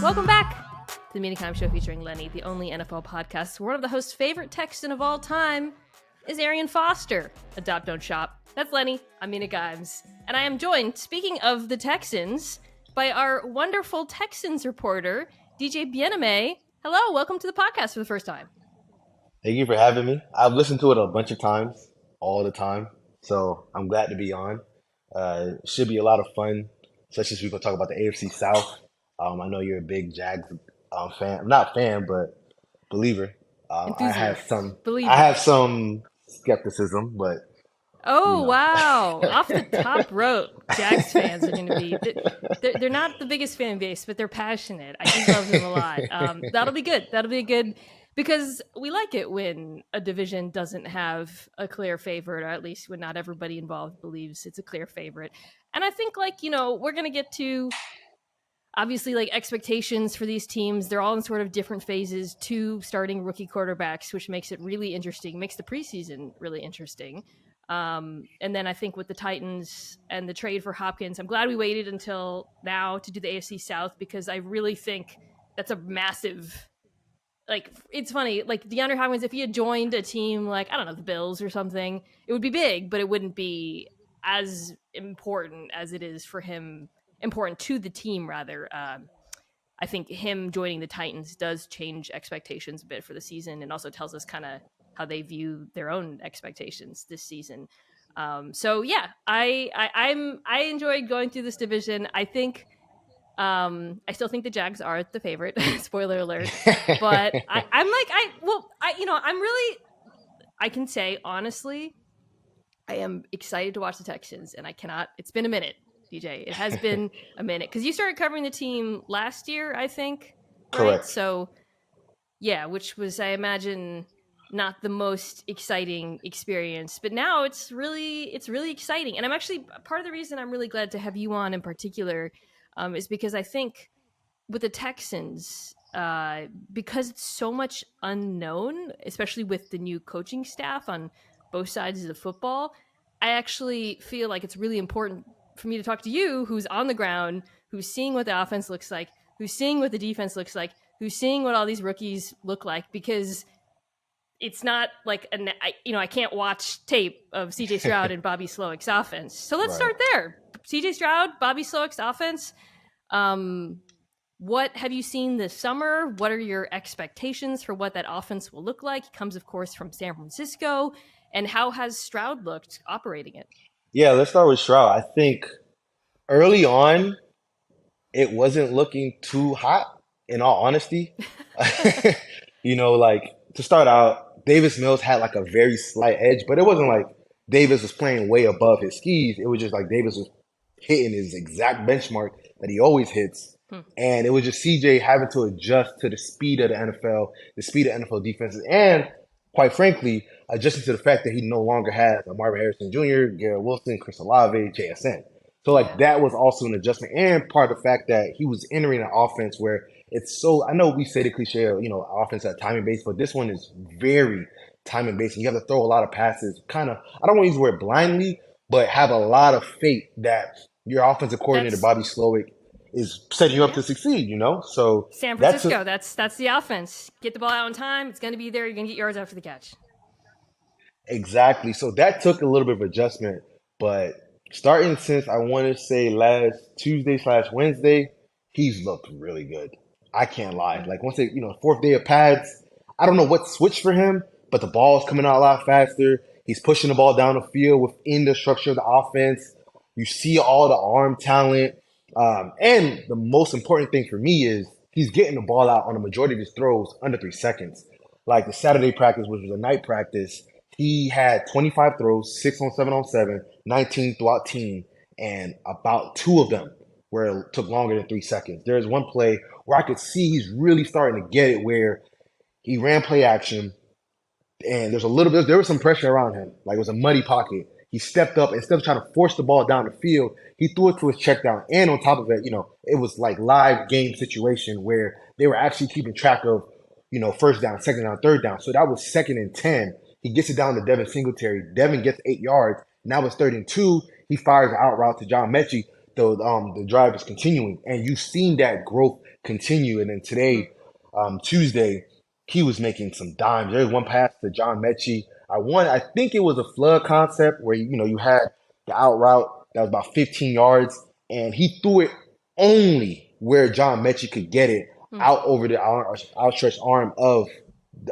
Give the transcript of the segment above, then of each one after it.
Welcome back to the Mina Kimes Show featuring Lenny, the only NFL podcast where one of the host's favorite Texan of all time is Arian Foster. Adopt, don't shop. That's Lenny. I'm Mina Kimes. And I am joined, speaking of the Texans, by our wonderful Texans reporter, DJ Bien-Aime. Hello, welcome to the podcast for the first time. Thank you for having me. I've listened to it a bunch of times, all the time. So I'm glad to be on. Should be a lot of fun, especially as we go talk about the AFC South. I know you're a big Jags fan. Not fan, but believer. I have some skepticism, but oh, wow. Off the top rope, Jags fans are going to be... They're not the biggest fan base, but they're passionate. I do love them a lot. That'll be good. That'll be good because we like it when a division doesn't have a clear favorite, or at least when not everybody involved believes it's a clear favorite. And I think, we're going to get to... Obviously, expectations for these teams, they're all in sort of different phases. 2 starting rookie quarterbacks, which makes it really interesting, makes the preseason really interesting. And then I think with the Titans and the trade for Hopkins, I'm glad we waited until now to do the AFC South because I really think that's a massive, it's funny, DeAndre Hopkins, if he had joined a team the Bills or something, it would be big, but it wouldn't be as important as it is for him. Important to the team, rather. I think him joining the Titans does change expectations a bit for the season, and also tells us kind of how they view their own expectations this season. So yeah, I enjoyed going through this division. I think I still think the Jags are the favorite. Spoiler alert, but I can say honestly, I am excited to watch the Texans, and I cannot. It's been a minute. DJ, it has been a minute because you started covering the team last year, I think. Right? Correct. So, yeah, which was, I imagine, not the most exciting experience, but now it's really exciting. And I'm actually part of the reason I'm really glad to have you on in particular is because I think with the Texans, because it's so much unknown, especially with the new coaching staff on both sides of the football, I actually feel like it's really important for me to talk to you, who's on the ground, who's seeing what the offense looks like, who's seeing what the defense looks like, who's seeing what all these rookies look like, because it's not I can't watch tape of CJ Stroud and Bobby Slowick's offense. So let's start there. CJ Stroud, Bobby Slowick's offense. What have you seen this summer? What are your expectations for what that offense will look like? He comes, of course, from San Francisco. And how has Stroud looked operating it? Yeah, let's start with Stroud. I think early on, it wasn't looking too hot, in all honesty. To start out, Davis Mills had a very slight edge, but it wasn't like Davis was playing way above his skis. It was just Davis was hitting his exact benchmark that he always hits. And it was just CJ having to adjust to the speed of the NFL, the speed of NFL defenses, and quite frankly, adjusting to the fact that he no longer has a Marvin Harrison Jr., Garrett Wilson, Chris Olave, JSN. So that was also an adjustment, and part of the fact that he was entering an offense where it's so, I know we say the cliche, offense at timing based, but this one is very timing based. You have to throw a lot of passes, I don't want to use the word blindly, but have a lot of faith that your offensive coordinator, Bobby Slowick, is setting you up to succeed, So San Francisco, that's the offense. Get the ball out on time. It's going to be there. You're going to get yards after the catch. Exactly. So that took a little bit of adjustment, but starting since I want to say last Tuesday/Wednesday, he's looked really good. I can't lie. Once they, 4th day of pads, I don't know what switched for him, but the ball's coming out a lot faster. He's pushing the ball down the field within the structure of the offense. You see all the arm talent. And the most important thing for me is he's getting the ball out on the majority of his throws under 3 seconds. Like the Saturday practice, which was a night practice, he had 25 throws, 6 on 7 on 7, 19 throughout team, and about 2 of them where it took longer than 3 seconds. There's one play where I could see he's really starting to get it where he ran play action, and there was some pressure around him. It was a muddy pocket. He stepped up, instead of trying to force the ball down the field, he threw it to his check down. And on top of it, it was live game situation where they were actually keeping track of, first down, second down, third down. So that was 2nd and 10. He gets it down to Devin Singletary. Devin gets 8 yards. Now it's 3rd and 2. He fires an out route to John Mechie. the drive is continuing, and you've seen that growth continue. And then Mm, today, Tuesday, he was making some dimes. There's one pass to John Mechie. I think it was a flood concept where you had the out route that was about 15 yards, and he threw it only where John Mechie could get it mm, out over the outstretched arm of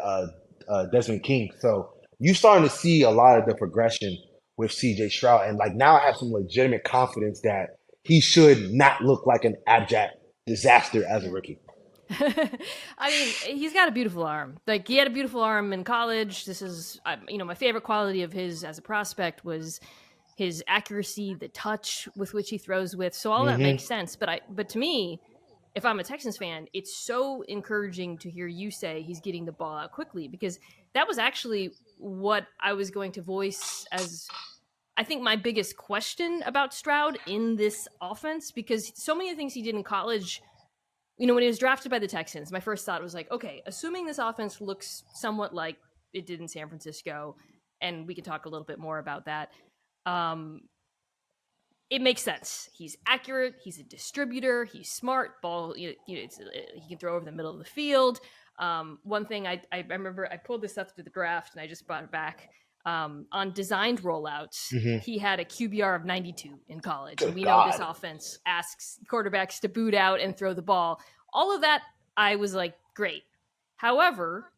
uh, Desmond King. So you starting to see a lot of the progression with CJ Stroud. And like now I have some legitimate confidence that he should not look like an abject disaster as a yeah. rookie. I mean, he's got a beautiful arm. Like, he had a beautiful arm in college. This is, my favorite quality of his as a prospect was his accuracy, the touch with which he throws with. So all that Hmm. makes sense. But to me, if I'm a Texans fan, it's so encouraging to hear you say he's getting the ball out quickly, because that was actually what I was going to voice as, I think, my biggest question about Stroud in this offense, because so many of the things he did in college, when he was drafted by the Texans, my first thought was like, okay, assuming this offense looks somewhat like it did in San Francisco, and we can talk a little bit more about that, um, it makes sense. He's accurate. He's a distributor. He's smart. Ball, he can throw over the middle of the field. One thing I remember, I pulled this up through the draft, and I just brought it back. On designed rollouts, Hmm. he had a QBR of 92 in college. And Good we know this God. offense asks quarterbacks to boot out and throw the ball. All of that, I was like, great. However,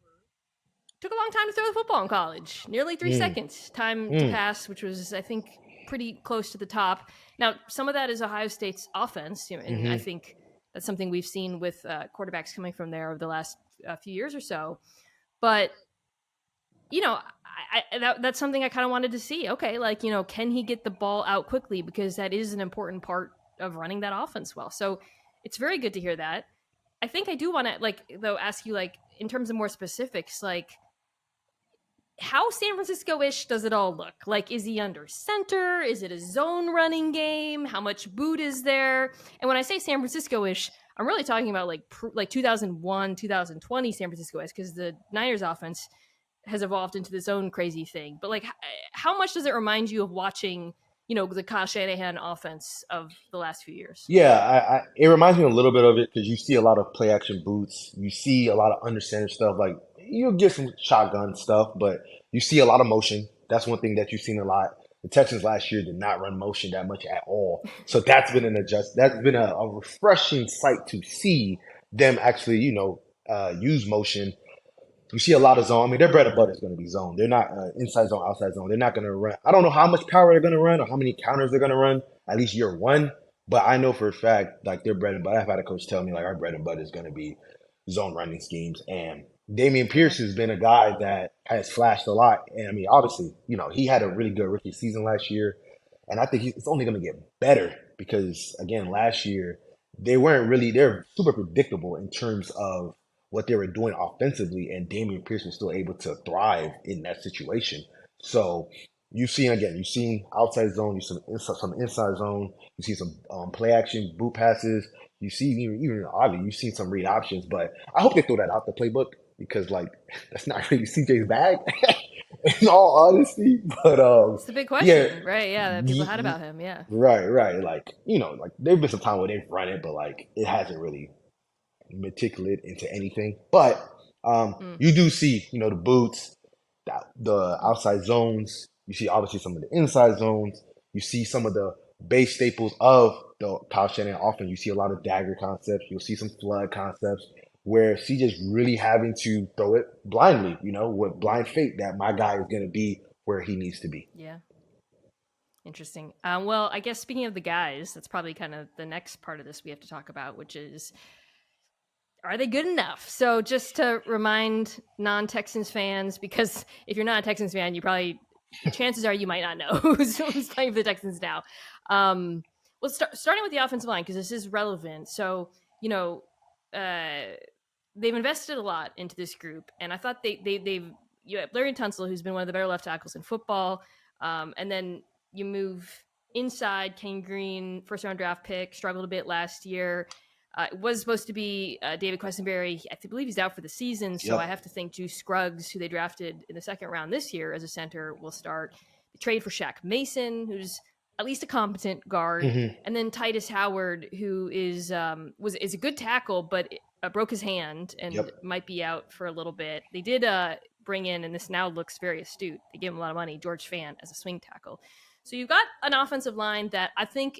took a long time to throw the football in college. Nearly 3 Mm, seconds time to mm, pass, which was, I think, pretty close to the top. Now, some of that is Ohio State's offense, and I hmm. think that's something we've seen with quarterbacks coming from there over the last few years or so. But that's something I kind of wanted to see. Okay, like, can he get the ball out quickly, because that is an important part of running that offense well. So it's very good to hear that. I think I do want to, like, though, ask you, like, in terms of more specifics, like, how San Francisco-ish does it all look? Like, is he under center? Is it a zone running game? How much boot is there? And when I say San Francisco-ish, I'm really talking about like 2001, 2020 San Francisco-ish, because the Niners offense has evolved into this own crazy thing. But like, how much does it remind you of watching, the Kyle Shanahan offense of the last few years? Yeah, it reminds me a little bit of it because you see a lot of play action boots. You see a lot of under center stuff. Like you'll get some shotgun stuff, but you see a lot of motion. That's one thing that you've seen a lot. The Texans last year did not run motion that much at all. So that's been an adjust. That's been a refreshing sight to see them actually, use motion. You see a lot of zone. I mean, their bread and butter is going to be zone. They're not inside zone, outside zone. They're not going to run. I don't know how much power they're going to run or how many counters they're going to run, at least year one. But I know for a fact, like their bread and butter, I've had a coach tell me, like, our bread and butter is going to be zone running schemes. And Damian Okay. Pierce has been a guy that has flashed a lot. And I mean, obviously, he had a really good rookie season last year. And I think it's only going to get better because, again, last year, they're super predictable in terms of what they were doing offensively, and Damian Pierce was still able to thrive in that situation. So you've seen outside zone, you've seen some inside zone, you see some play action boot passes, you see even obviously you've seen some read options, but I hope they throw that out the playbook because like that's not really CJ's bag, in all honesty. But It's the big yeah, question, right? Yeah, that people had about him. Yeah. right. Like like there've been some time where they've run it, but like it hasn't really meticulate into anything. But Mm. you do see, the boots, the outside zones. You see obviously some of the inside zones. You see some of the base staples of the Kyle Shanahan offense. You see a lot of dagger concepts. You'll see some flood concepts where CJ's really having to throw it blindly, with blind faith that my guy is going to be where he needs to be. Yeah. Interesting. Well, I guess speaking of the guys, that's probably kind of the next part of this we have to talk about, which is, are they good enough? So just to remind non-Texans fans, because if you're not a Texans fan, chances are you might not know who's playing for the Texans now. Well, starting with the offensive line, because this is relevant. So, uh, they've invested a lot into this group, and I thought they've you have Larry Tunsil, who's been one of the better left tackles in football, and then you move inside. Kane Green, first round draft pick, struggled a bit last year. It was supposed to be David Quessenberry. I believe he's out for the season, so I Yep. have to think Juice Scruggs, who they drafted in the second round this year as a center, will start. The trade for Shaq Mason, who's at least a competent guard, Hmm. and then Titus Howard, who is a good tackle, but broke his hand and Yep. might be out for a little bit. They did bring in, and this now looks very astute. They gave him a lot of money, George Fant as a swing tackle. So you've got an offensive line that I think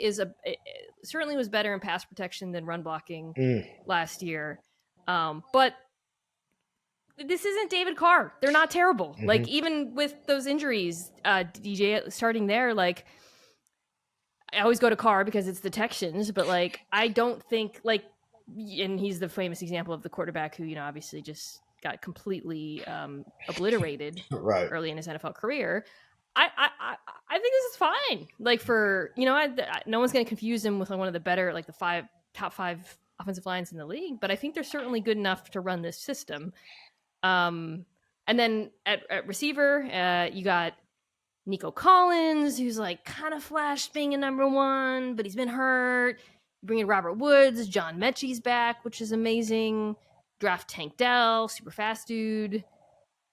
certainly was better in pass protection than run blocking Mm. last year. But this isn't David Carr. They're not terrible. Hmm. Like, even with those injuries, DJ starting there, like, I always go to Carr because it's the Texans, but like, I don't think like, and he's the famous example of the quarterback who, obviously just got completely obliterated Right. early in his NFL career. I think this is fine. Like, for no one's going to confuse him with one of the better, like, the top five offensive lines in the league, but I think they're certainly good enough to run this system. And then at receiver, you got Nico Collins, who's like kind of flashed being a number one, but he's been hurt. You bring in Robert Woods, John Mechie's back, which is amazing. Draft Tank Dell, super fast dude.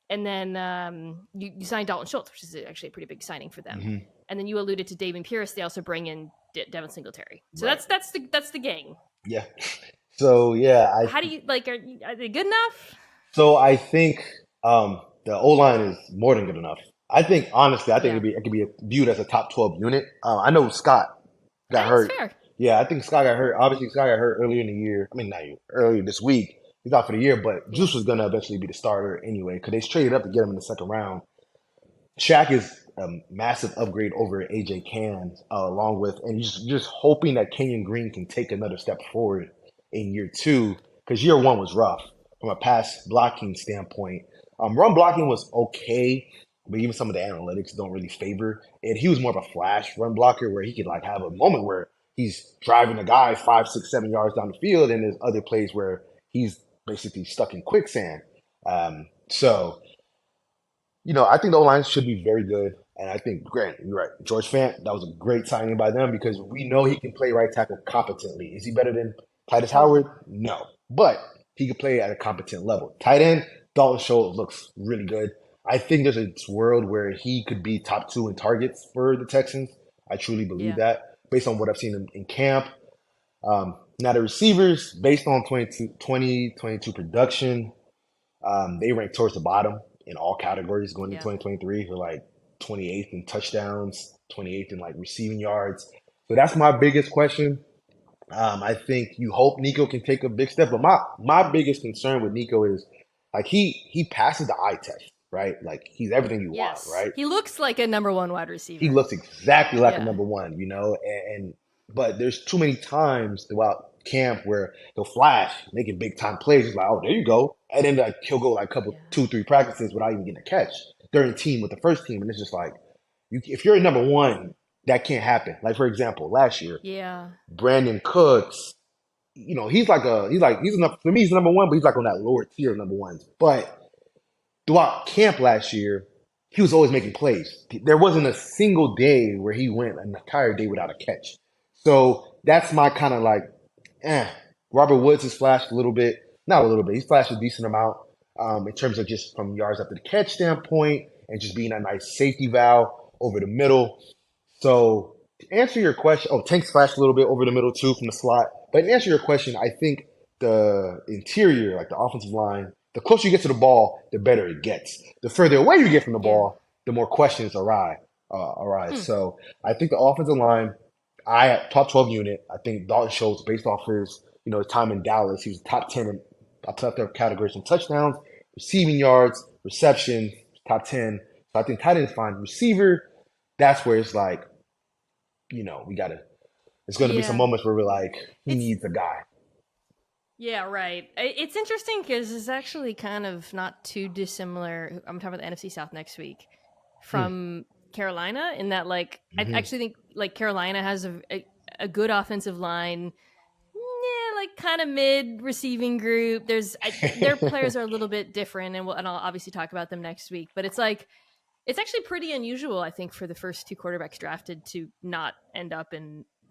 And then you signed Dalton Schultz, which is actually a pretty big signing for them. Hmm. And then you alluded to David Pierce. They also bring in Devin Singletary. So Right. that's the gang. Yeah. So yeah, How do you like? Are they good enough? I think the O line is more than good enough. I think honestly, I think Yeah, it could be viewed as a top 12 unit. I know Scott got that's hurt. fair. Yeah, I think Scott got hurt. Obviously, Scott got hurt earlier in the year. I mean, not earlier this week. He's out for the year, but Yeah, Juice was gonna eventually be the starter anyway because they traded up to get him in the second round. Shaq is a massive upgrade over AJ Can, along with, and just hoping that Kenyon Green can take another step forward in year two, because year one was rough from a pass blocking standpoint. Run blocking was okay, but even some of the analytics don't really favor it. He was more of a flash run blocker where he could like have a moment where he's driving a guy 5, 6, 7 yards down the field, and there's other plays where he's basically stuck in quicksand. So I think the O-line should be very good. And I think, Grant, you're right. George Fant, that was a great signing by them because we know he can play right tackle competently. Is he better than Titus totally. Howard? No. But he can play at a competent level. Tight end, Dalton Schultz looks really good. I think there's a world where he could be top 2 in targets for the Texans. I truly believe Yeah, that based on what I've seen in camp. Now, the receivers, based on 2022 production, they rank towards the bottom in all categories going into yeah. 2023. They're like 28th in touchdowns, 28th in like receiving yards. So that's my biggest question. I think you hope Nico can take a big step, but my biggest concern with Nico is like he passes the eye test, right? Like he's everything you want, Yes, right? he looks like a number one wide He receiver. looks exactly like a Yeah, number one, and but there's too many times throughout camp where he'll flash, making big time plays. It's like, oh, there you go, and then like he'll go like a couple, yeah, 2, 3 practices without even getting a catch during team with the first team, and it's just like, if you're a number one, that can't happen. Like for example, last year, yeah, Brandon Cooks, he's enough for me. He's number one, but he's like on that lower tier of number ones. But throughout camp last year, he was always making plays. There wasn't a single day where he went an entire day without a catch. So that's my kind of like, eh. Robert Woods has flashed a little bit, not a little bit. He's flashed a decent amount in terms of just from yards after the catch standpoint and just being a nice safety valve over the middle. So to answer your question, Tank's flashed a little bit over the middle too from the slot. But to answer your question, I think the interior, like the offensive line, the closer you get to the ball, the better it gets. The further away you get from the yeah. ball, the more questions arise. Hmm. So I think the offensive line, top 12 unit. I think Dalton Schultz, based off his time in Dallas, he was top 10 in top 10 categories in touchdowns, receiving yards, reception, top 10. So I think tight end is fine. Receiver, that's where it's like, we gotta. It's gonna be some Yeah, moments where we're like, he it's needs a guy. yeah, right. It's interesting because it's actually kind of not too dissimilar. I'm talking about the NFC South next week Hmm. from Carolina, in that like I Hmm. actually think like Carolina has a good offensive line. Yeah, like kind of mid receiving group. Their players are a little bit different, and I'll obviously talk about them next week. But it's like it's actually pretty unusual, I think, for the first 2 quarterbacks drafted to not end up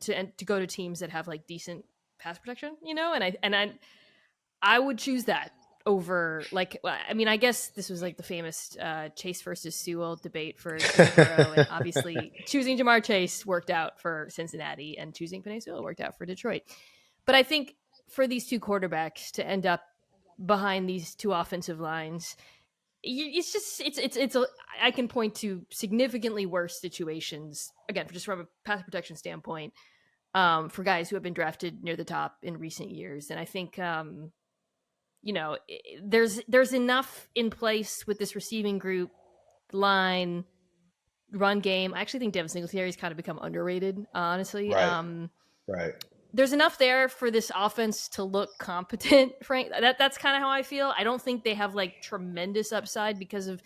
to go to teams that have like decent pass protection, And I would choose that over, like, I mean, I guess this was like the famous Chase versus Sewell debate for Joe Burrow, and obviously choosing Jamar Chase worked out for Cincinnati, and choosing Penei Sewell worked out for Detroit. But I think for these two quarterbacks to end up behind these two offensive lines, it's just I can point to significantly worse situations, again, just from a pass protection standpoint, for guys who have been drafted near the top in recent years. And I think there's enough in place with this receiving group, line, run game. I actually think Devin Singletary's kind of become underrated, honestly. Right. There's enough there for this offense to look competent, Frank. That's kind of how I feel. I don't think they have like tremendous upside because of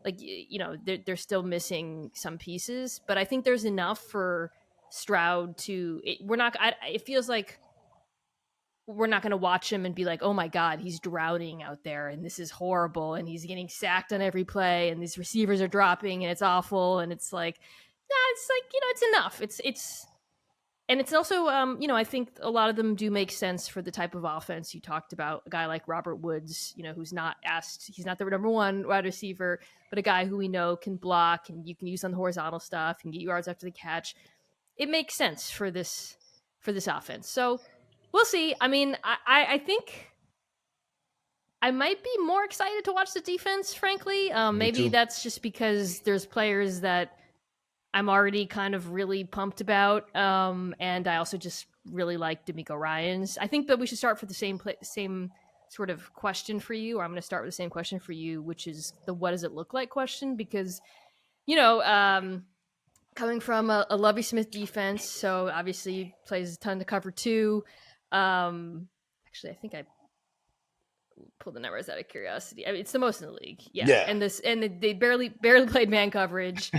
they're still missing some pieces, but I think there's enough for Stroud to. It feels like we're not going to watch him and be like, oh my God, he's drowning out there and this is horrible and he's getting sacked on every play and these receivers are dropping and it's awful, and it's like, it's like, it's enough. And it's also, I think a lot of them do make sense for the type of offense you talked about. A guy like Robert Woods, who's he's not the number one wide receiver, but a guy who we know can block and you can use on the horizontal stuff and get yards after the catch. It makes sense for this offense. So we'll see. I mean, I think I might be more excited to watch the defense, frankly. Maybe that's just because there's players that I'm already kind of really pumped about, and I also just really like DeMeco Ryans. I think that we should start for the same sort of question for you, or I'm going to start with the same question for you, which is the what does it look like question, because, coming from a Lovie Smith defense, so obviously plays a ton to cover two. Actually, I think I pull the numbers out of curiosity. I mean, it's the most in the league. Yeah. And they barely played man coverage,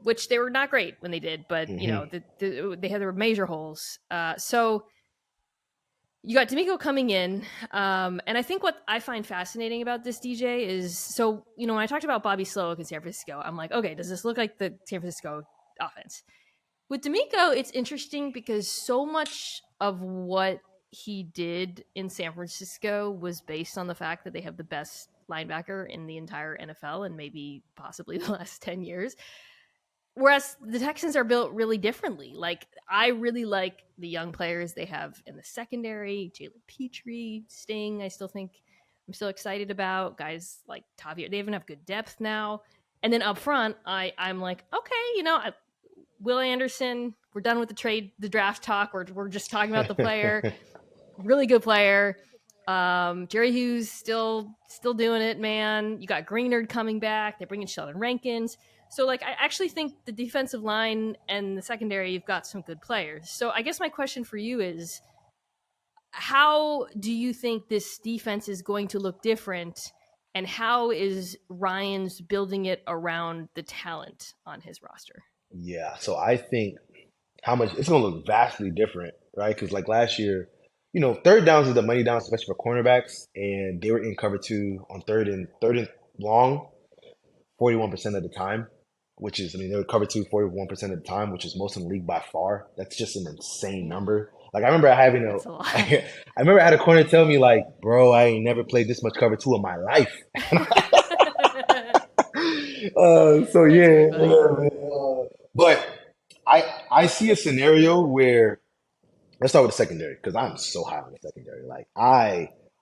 which they were not great when they did, but they had their major holes. So you got DeMeco coming in. And I think what I find fascinating about this, DJ, is, so, when I talked about Bobby Slowick in San Francisco, I'm like, okay, does this look like the San Francisco offense? With DeMeco, it's interesting because so much of what he did in San Francisco was based on the fact that they have the best linebacker in the entire NFL and maybe possibly the last 10 years. Whereas the Texans are built really differently. Like, I really like the young players they have in the secondary. Jalen Petrie, Sting, I'm still excited about. Guys like Tavia, they even have good depth now. And then up front, I'm like, okay, Will Anderson, we're done with the draft talk. We're just talking about the player. Really good player. Jerry Hughes still doing it, man. You got Greenard coming back. They're bringing Sheldon Rankins. So, like, I actually think the defensive line and the secondary, you've got some good players. So I guess my question for you is, how do you think this defense is going to look different, and how is Ryans building it around the talent on his roster? Yeah, so I think how much it's going to look vastly different, right? Because like last year, third downs is the money downs, especially for cornerbacks, and they were in cover two on third and long, 41% of the time, which is, they were cover two 41% of the time, which is most in the league by far. That's just an insane number. Like, I remember having I remember I had a corner tell me, like, bro, I ain't never played this much cover two in my life. So yeah. But I see a scenario where, let's start with the secondary, because I'm so high on the secondary. Like,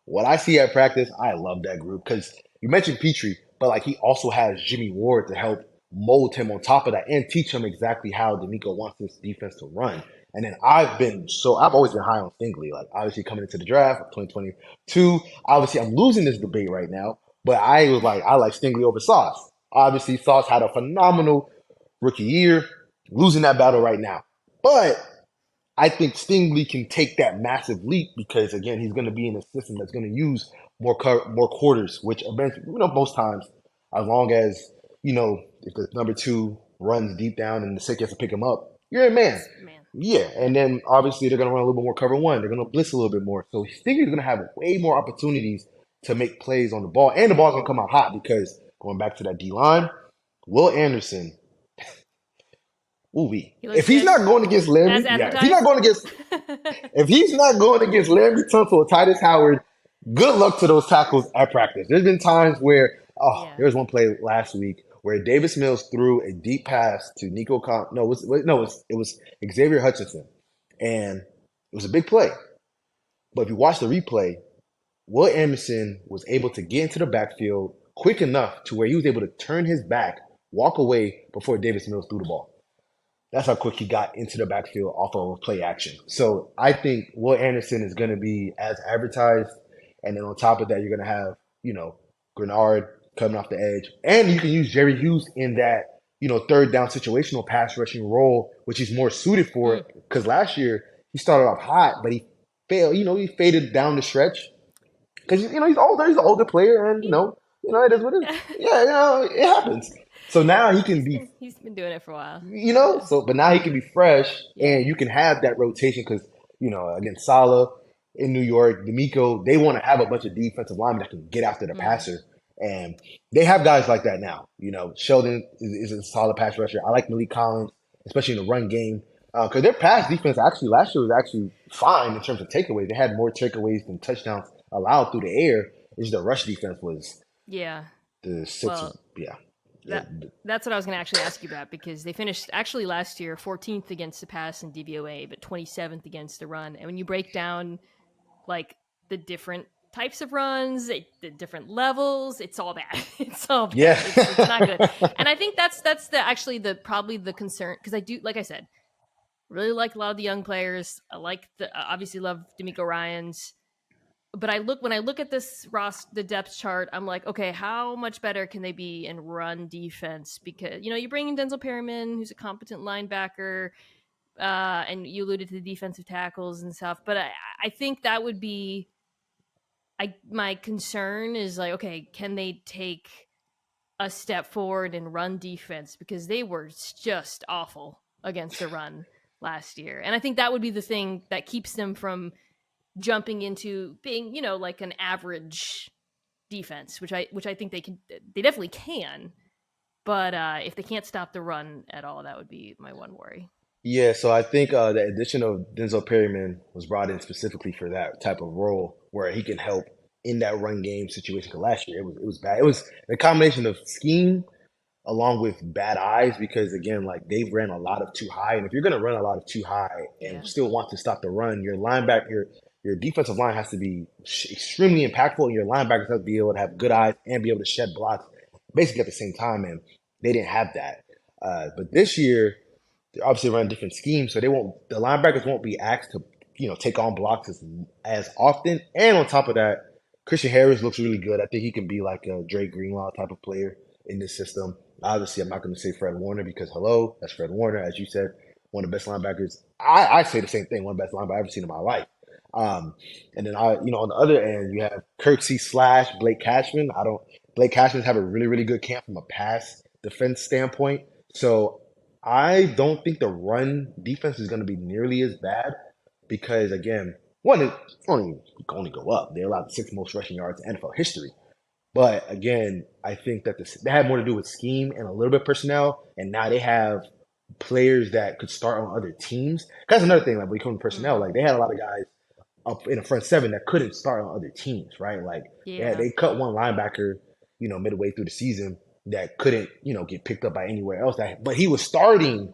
what I see at practice, I love that group, because you mentioned Petrie, but like he also has Jimmy Ward to help mold him on top of that and teach him exactly how DeMeco wants this defense to run. And then I've always been high on Stingley. Like, obviously coming into the draft of 2022, obviously I'm losing this debate right now, but I was like, I like Stingley over Sauce. Obviously Sauce had a phenomenal rookie year, losing that battle right now. But I think Stingley can take that massive leap because, again, he's going to be in a system that's going to use more quarters, which eventually, most times, as long as, if the number two runs deep down and the safety has to pick him up, you're a man. Yeah, and then obviously they're going to run a little bit more cover one. They're going to blitz a little bit more. So Stingley's going to have way more opportunities to make plays on the ball, and the ball's going to come out hot because, going back to that D-line, Will Anderson, if he's not going against Larry, if he's not going against Larry Tunsil or Titus Howard, good luck to those tackles at practice. There's been times where, Yeah. there was one play last week where Davis Mills threw a deep pass to Nico no, it was Xavier Hutchinson. And it was a big play. But if you watch the replay, Will Anderson was able to get into the backfield quick enough to where he was able to turn his back, walk away before Davis Mills threw the ball. That's how quick he got into the backfield off of play action. So I think Will Anderson is going to be as advertised. And then on top of that, you're going to have, Grenard coming off the edge. And you can use Jerry Hughes in that, third down situational pass rushing role, which he's more suited for. Mm. Because last year, he started off hot, but he failed. He faded down the stretch. Because, he's older. He's an older player. And, it is what it is. Yeah, it happens. So now he can be He's been doing it for a while. but now he can be fresh Yeah. and you can have that rotation because, against Salah in New York, D'Amico, they want to have a bunch of defensive linemen that can get after the passer. And they have guys like that now. Sheldon is a solid pass rusher. I like Malik Collins, especially in the run game. Because their pass defense actually last year was actually fine in terms of takeaways. They had more takeaways than touchdowns allowed through the air. It's the rush defense was the Sixers. That's what I was going to actually ask you about, because they finished actually last year 14th against the pass in DVOA, but 27th against the run. And when you break down like the different types of runs, the different levels, it's all bad. It's all bad. Yeah. It's not good. And I think that's probably the concern, because I do, like I said, really like a lot of the young players. I obviously love D'Amico Ryans. But when I look at this the depth chart, I'm like, okay, how much better can they be in run defense? Because you bring in Denzel Perryman, who's a competent linebacker, and you alluded to the defensive tackles and stuff. But I think that would be, my concern is like, okay, can they take a step forward in run defense, because they were just awful against the run last year, and I think that would be the thing that keeps them from jumping into being, like an average defense, which I think they definitely can. But if they can't stop the run at all, that would be my one worry. Yeah, so I think the addition of Denzel Perryman was brought in specifically for that type of role where he can help in that run game situation. Because last year it was bad. It was a combination of scheme along with bad eyes, because again, like they ran a lot of too high, and if you're going to run a lot of too high and still want to stop the run, your linebacker, your defensive line has to be extremely impactful, and your linebackers have to be able to have good eyes and be able to shed blocks basically at the same time, and they didn't have that. But this year, they obviously run different schemes, so the linebackers won't be asked to take on blocks as often. And on top of that, Christian Harris looks really good. I think he can be like a Dre Greenlaw type of player in this system. Obviously, I'm not going to say Fred Warner because, hello, that's Fred Warner. As you said, one of the best linebackers. I say the same thing, one of the best linebackers I've ever seen in my life. And then, on the other end, you have Kirksey / Blake Cashman. Blake Cashman's have a really, really good camp from a pass defense standpoint. So I don't think the run defense is going to be nearly as bad because, again, one, it's only go up. They're allowed the 6th most rushing yards in NFL history. But again, I think that they had more to do with scheme and a little bit of personnel, and now they have players that could start on other teams. That's another thing. Like when it comes to personnel, like they had a lot of guys up in the front 7 that couldn't start on other teams, right? Like they cut one linebacker, midway through the season that couldn't, get picked up by anywhere else. But he was starting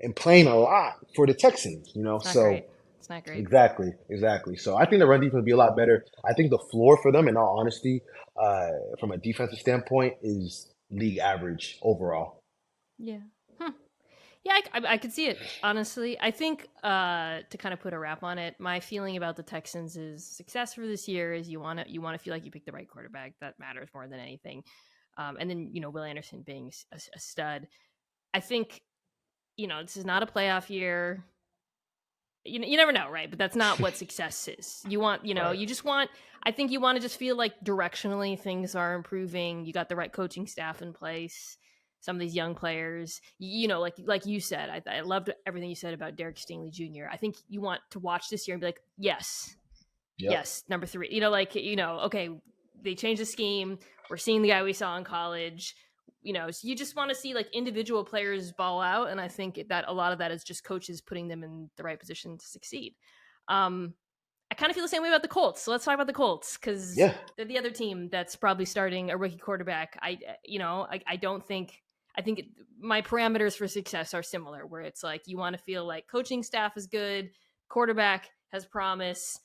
and playing a lot for the Texans, It's not great. Exactly. So I think the run defense will be a lot better. I think the floor for them, in all honesty, from a defensive standpoint, is league average overall. Yeah. Yeah, I could see it, honestly. I think to kind of put a wrap on it, my feeling about the Texans is success for this year is you want to feel like you picked the right quarterback. That matters more than anything. And then, Will Anderson being a stud. I think, this is not a playoff year. You never know, right? But that's not what success is. You want, Right. you just want, I think you want to just feel like directionally things are improving. You got the right coaching staff in place. Some of these young players, like you said, I loved everything you said about Derek Stingley Jr. I think you want to watch this year and be like, yes, number 3. Okay, they changed the scheme. We're seeing the guy we saw in college. So you just want to see like individual players ball out, and I think that a lot of that is just coaches putting them in the right position to succeed. I kind of feel the same way about the Colts. So let's talk about the Colts because Yeah. they're the other team that's probably starting a rookie quarterback. I don't think. I think my parameters for success are similar, where it's like you want to feel like coaching staff is good, quarterback has promise,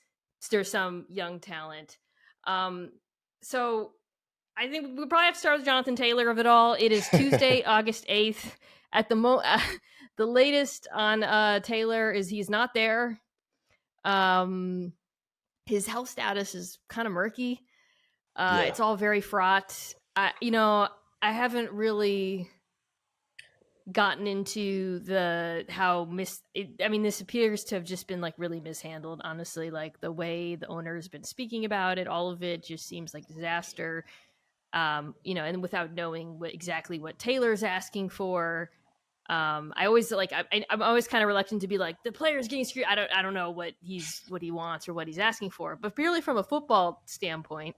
there's some young talent. So I think we probably have to start with Jonathan Taylor of it all. It is Tuesday, August 8th. At the latest on Taylor is he's not there. His health status is kind of murky. Yeah. It's all very fraught. I haven't really gotten into this appears to have just been like really mishandled, honestly. Like the way the owner's been speaking about it, all of it just seems like disaster. And without knowing exactly what Taylor's asking for. I always I'm always kind of reluctant to be like the player's getting screwed. I don't know what he wants or what he's asking for, but purely from a football standpoint,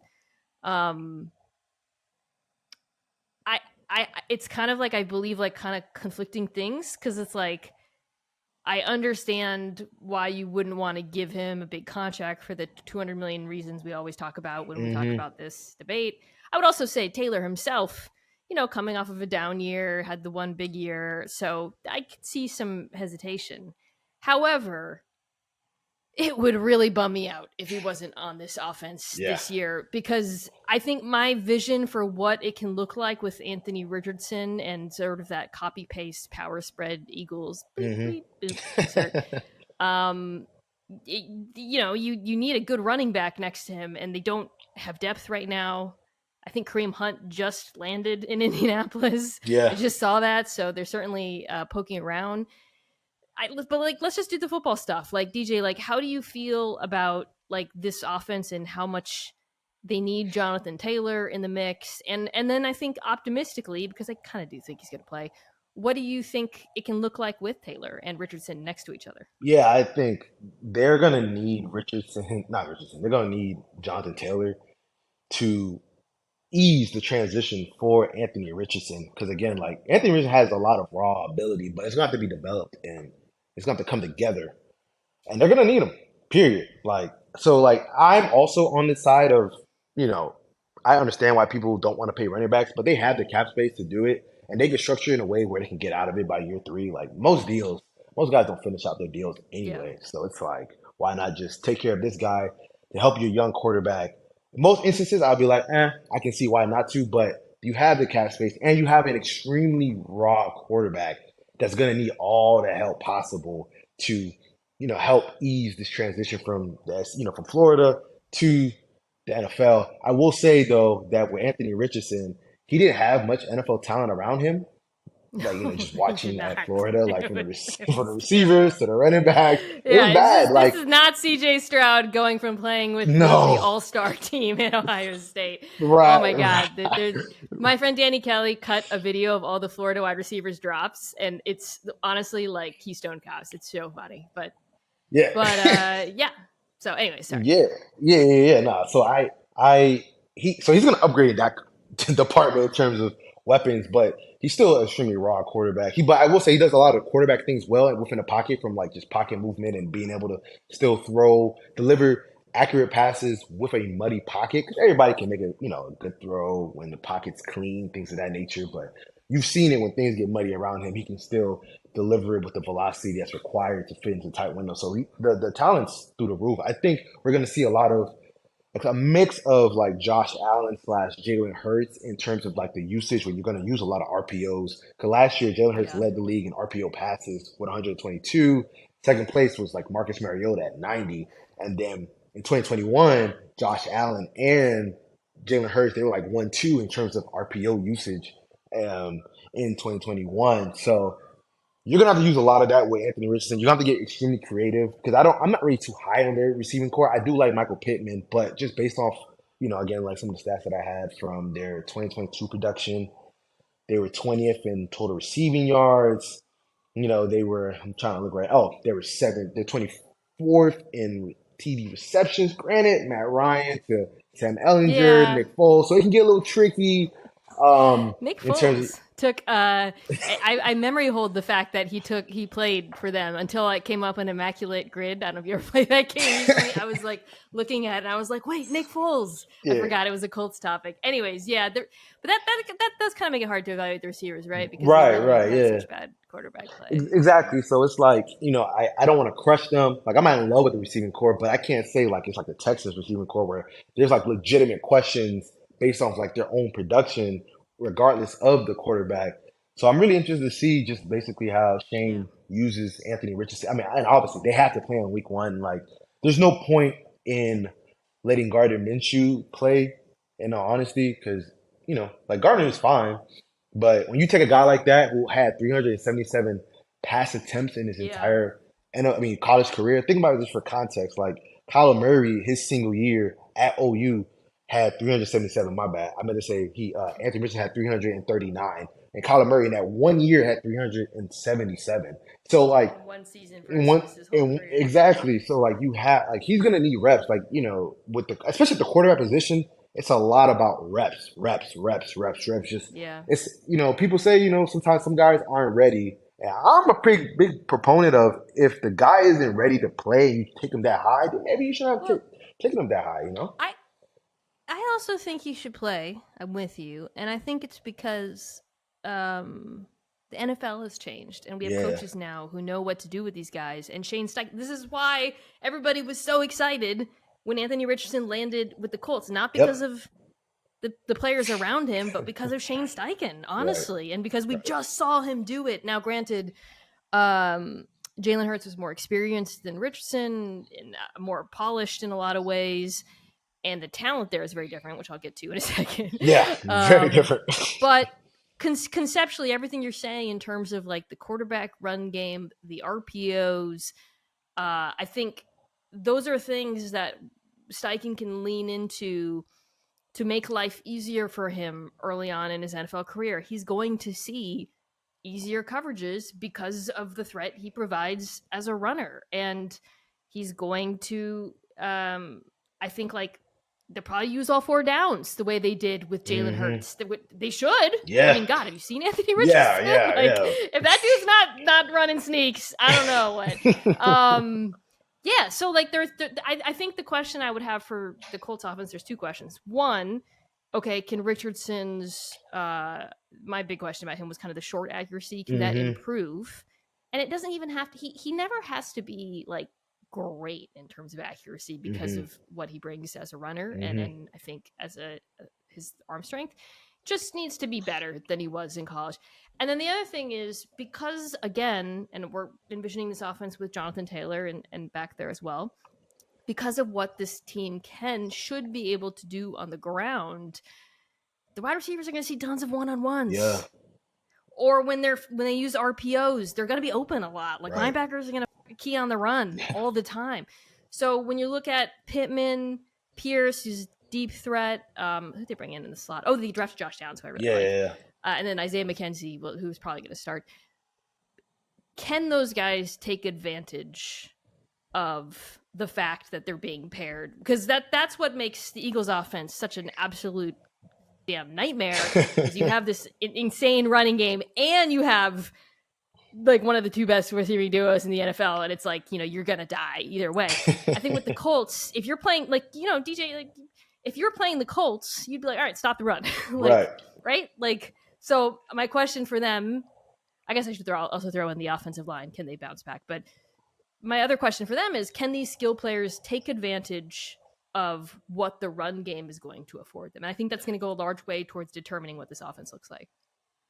it's kind of like I believe like kind of conflicting things because it's like I understand why you wouldn't want to give him a big contract for the 200 million reasons we always talk about when we talk about this debate. I would also say Taylor himself, coming off of a down year, had the one big year, so I could see some hesitation. However, it would really bum me out if he wasn't on this offense this year, because I think my vision for what it can look like with Anthony Richardson and sort of that copy paste power spread Eagles, you need a good running back next to him, and they don't have depth right now. I think Kareem Hunt just landed in Indianapolis. Yeah. I just saw that, so they're certainly poking around. But let's just do the football stuff. Like DJ, like how do you feel about like this offense and how much they need Jonathan Taylor in the mix? And then I think optimistically, because I kind of do think he's going to play, what do you think it can look like with Taylor and Richardson next to each other? Yeah, I think they're gonna need not Richardson. They're gonna need Jonathan Taylor to ease the transition for Anthony Richardson. Because again, like Anthony Richardson has a lot of raw ability, but it's going to have to be developed and it's going to have to come together. And they're going to need him, period. Like I'm also on the side of, I understand why people don't want to pay running backs, but they have the cap space to do it. And they can structure it in a way where they can get out of it by year 3. Like most guys don't finish out their deals anyway. Yeah. So it's like, why not just take care of this guy to help your young quarterback? In most instances, I'll be like, I can see why not to, but you have the cap space and you have an extremely raw quarterback that's going to need all the help possible to, help ease this transition from Florida to the NFL. I will say though that with Anthony Richardson, he didn't have much NFL talent around him. Like, just watching at Florida, like from the receivers to the running backs. It was bad. This is not CJ Stroud going from playing with the all-star team at Ohio State. Right. Oh my God. My friend Danny Kelly cut a video of all the Florida wide receivers drops, and it's honestly like Keystone Cops. It's so funny. But yeah. So anyway, sorry. Yeah. Nah. So he's gonna upgrade that department in terms of weapons, but he's still an extremely raw quarterback. But I will say he does a lot of quarterback things well within the pocket, from like just pocket movement and being able to still deliver accurate passes with a muddy pocket. Because everybody can make a good throw when the pocket's clean, things of that nature. But you've seen it when things get muddy around him, he can still deliver it with the velocity that's required to fit into tight windows. So the talent's through the roof. I think we're going to see a lot of a mix of like Josh Allen / Jalen Hurts in terms of like the usage, where you're going to use a lot of RPOs. Because last year, Jalen Hurts led the league in RPO passes with 122. Second place was like Marcus Mariota at 90. And then in 2021, Josh Allen and Jalen Hurts, they were like 1-2 in terms of RPO usage in 2021. So you're going to have to use a lot of that with Anthony Richardson. You have to get extremely creative, because I'm not really too high on their receiving core. I do like Michael Pittman, but just based off, again, like some of the stats that I had from their 2022 production, they were 20th in total receiving yards. They were, I'm trying to look right. Oh, they were 7th. They're 24th in TD receptions. Granted, Matt Ryan to Sam Ellinger, Nick Foles. So it can get a little tricky. Nick In terms of Foles took. I memory hold the fact that he played for them until it came up an immaculate grid. I don't know if you ever played that game recently. I was like looking at it and I was like, wait, Nick Foles. I yeah, forgot it was a Colts topic. Anyways, yeah, but that does kind of make it hard to evaluate the receivers, right? Because they right, really right, had yeah. such bad quarterback play. Exactly. So it's like, I don't want to crush them. Like I'm not in love with the receiving core, but I can't say like it's like the Texans receiving core where there's like legitimate questions based off like their own production, regardless of the quarterback. So I'm really interested to see just basically how Yeah, Shane uses Anthony Richardson. I mean, and obviously they have to play on week one. Like there's no point in letting Gardner Minshew play, in all honesty, because, like Gardner is fine. But when you take a guy like that who had 377 pass attempts in his yeah. entire, college career, think about it just for context. Like Kyler Murray, his single year at OU had 377. My bad. I meant to say Anthony Richardson had 339, and Kyler Murray in that 1 year had 377. So like In one season in one, versus his whole career. exactly. So like he's gonna need reps. Like with especially at the quarterback position, it's a lot about reps, reps, reps, reps, reps. Just Yeah. it's people say sometimes some guys aren't ready. And I'm a pretty big proponent of if the guy isn't ready to play and you take him that high, then maybe you shouldn't have Well, taken him that high. I I also think he should play. I'm with you, and I think it's because the NFL has changed, and we have Yeah. coaches now who know what to do with these guys. And Shane Steichen. This is why everybody was so excited when Anthony Richardson landed with the Colts, not because Yep. of the players around him, but because of Shane Steichen, Right. honestly, and because we just saw him do it. Now, granted, Jalen Hurts was more experienced than Richardson and more polished in a lot of ways, and the talent there is very different, which I'll get to in a second. Yeah. Very different. But conceptually, everything you're saying in terms of like the quarterback run game, the RPOs, I think those are things that Steichen can lean into to make life easier for him early on in his NFL career. He's going to see easier coverages because of the threat he provides as a runner. And he's going to, I think, like, they'll probably use all four downs the way they did with Jalen Hmm. Hurts. They should. I Yeah. mean, God, have you seen Anthony Yeah. Richardson? Yeah. Like, Yeah. if that dude's not running sneaks, I don't know what. Yeah, so like I think the question I would have for the Colts offense, there's two questions. One, okay, can Richardson's my big question about him was kind of the short accuracy, can that Hmm. improve? And it doesn't even have to he never has to be like great in terms of accuracy because Hmm. of what he brings as a runner Hmm. and I think as his arm strength just needs to be better than he was in college. And then the other thing is because again, and we're envisioning this offense with Jonathan Taylor and back there as well, because of what this team should be able to do on the ground, the wide receivers are going to see tons of Yeah. one-on-ones. Or when they use RPOs, they're going to be open a lot. Like Right. linebackers are going to key on the run all the time. So when you look at Pittman, Pierce, who's deep threat, who did they bring in the slot? Oh, they drafted Josh Downs, who I really Yeah. like. Yeah. And then Isaiah McKenzie, who's probably going to start. Can those guys take advantage of the fact that they're being paired? Because that's what makes the Eagles offense such an absolute damn nightmare is you have this insane running game and you have like one of the two best receiving duos in the NFL, and it's like, you're gonna die either way. I think with the Colts, if you're playing like, DJ, like if you're playing the Colts, you'd be like, all right, stop the run. Right. Right? Like, so my question for them, I guess I should also throw in the offensive line. Can they bounce back? But my other question for them is, can these skill players take advantage of what the run game is going to afford them? And I think that's going to go a large way towards determining what this offense looks like.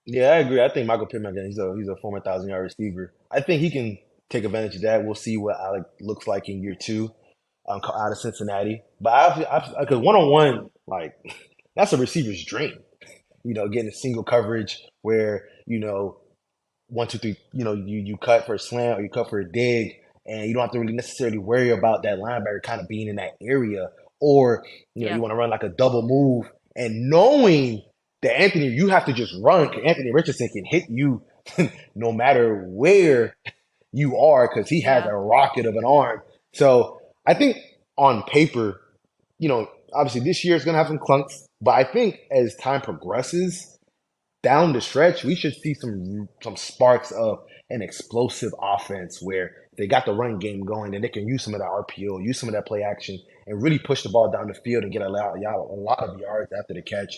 Yeah, I agree. I think Michael Pittman, again, he's a former 1,000-yard receiver. I think he can take advantage of that. We'll see what Alec looks like in year two out of Cincinnati. But because one-on-one, like, that's a receiver's dream. Getting a single coverage where, 1, 2, 3, you cut for a slant or you cut for a dig, and you don't have to really necessarily worry about that linebacker kind of being in that area. Or, you want to run like a double move and knowing that you have to just run because Anthony Richardson can hit you no matter where you are because he has a rocket of an arm. So I think on paper, obviously this year is going to have some clunks, but I think as time progresses down the stretch, we should see some sparks of an explosive offense where they got the run game going and they can use some of that RPO, use some of that play action, and really push the ball down the field and get a lot of yards after the catch.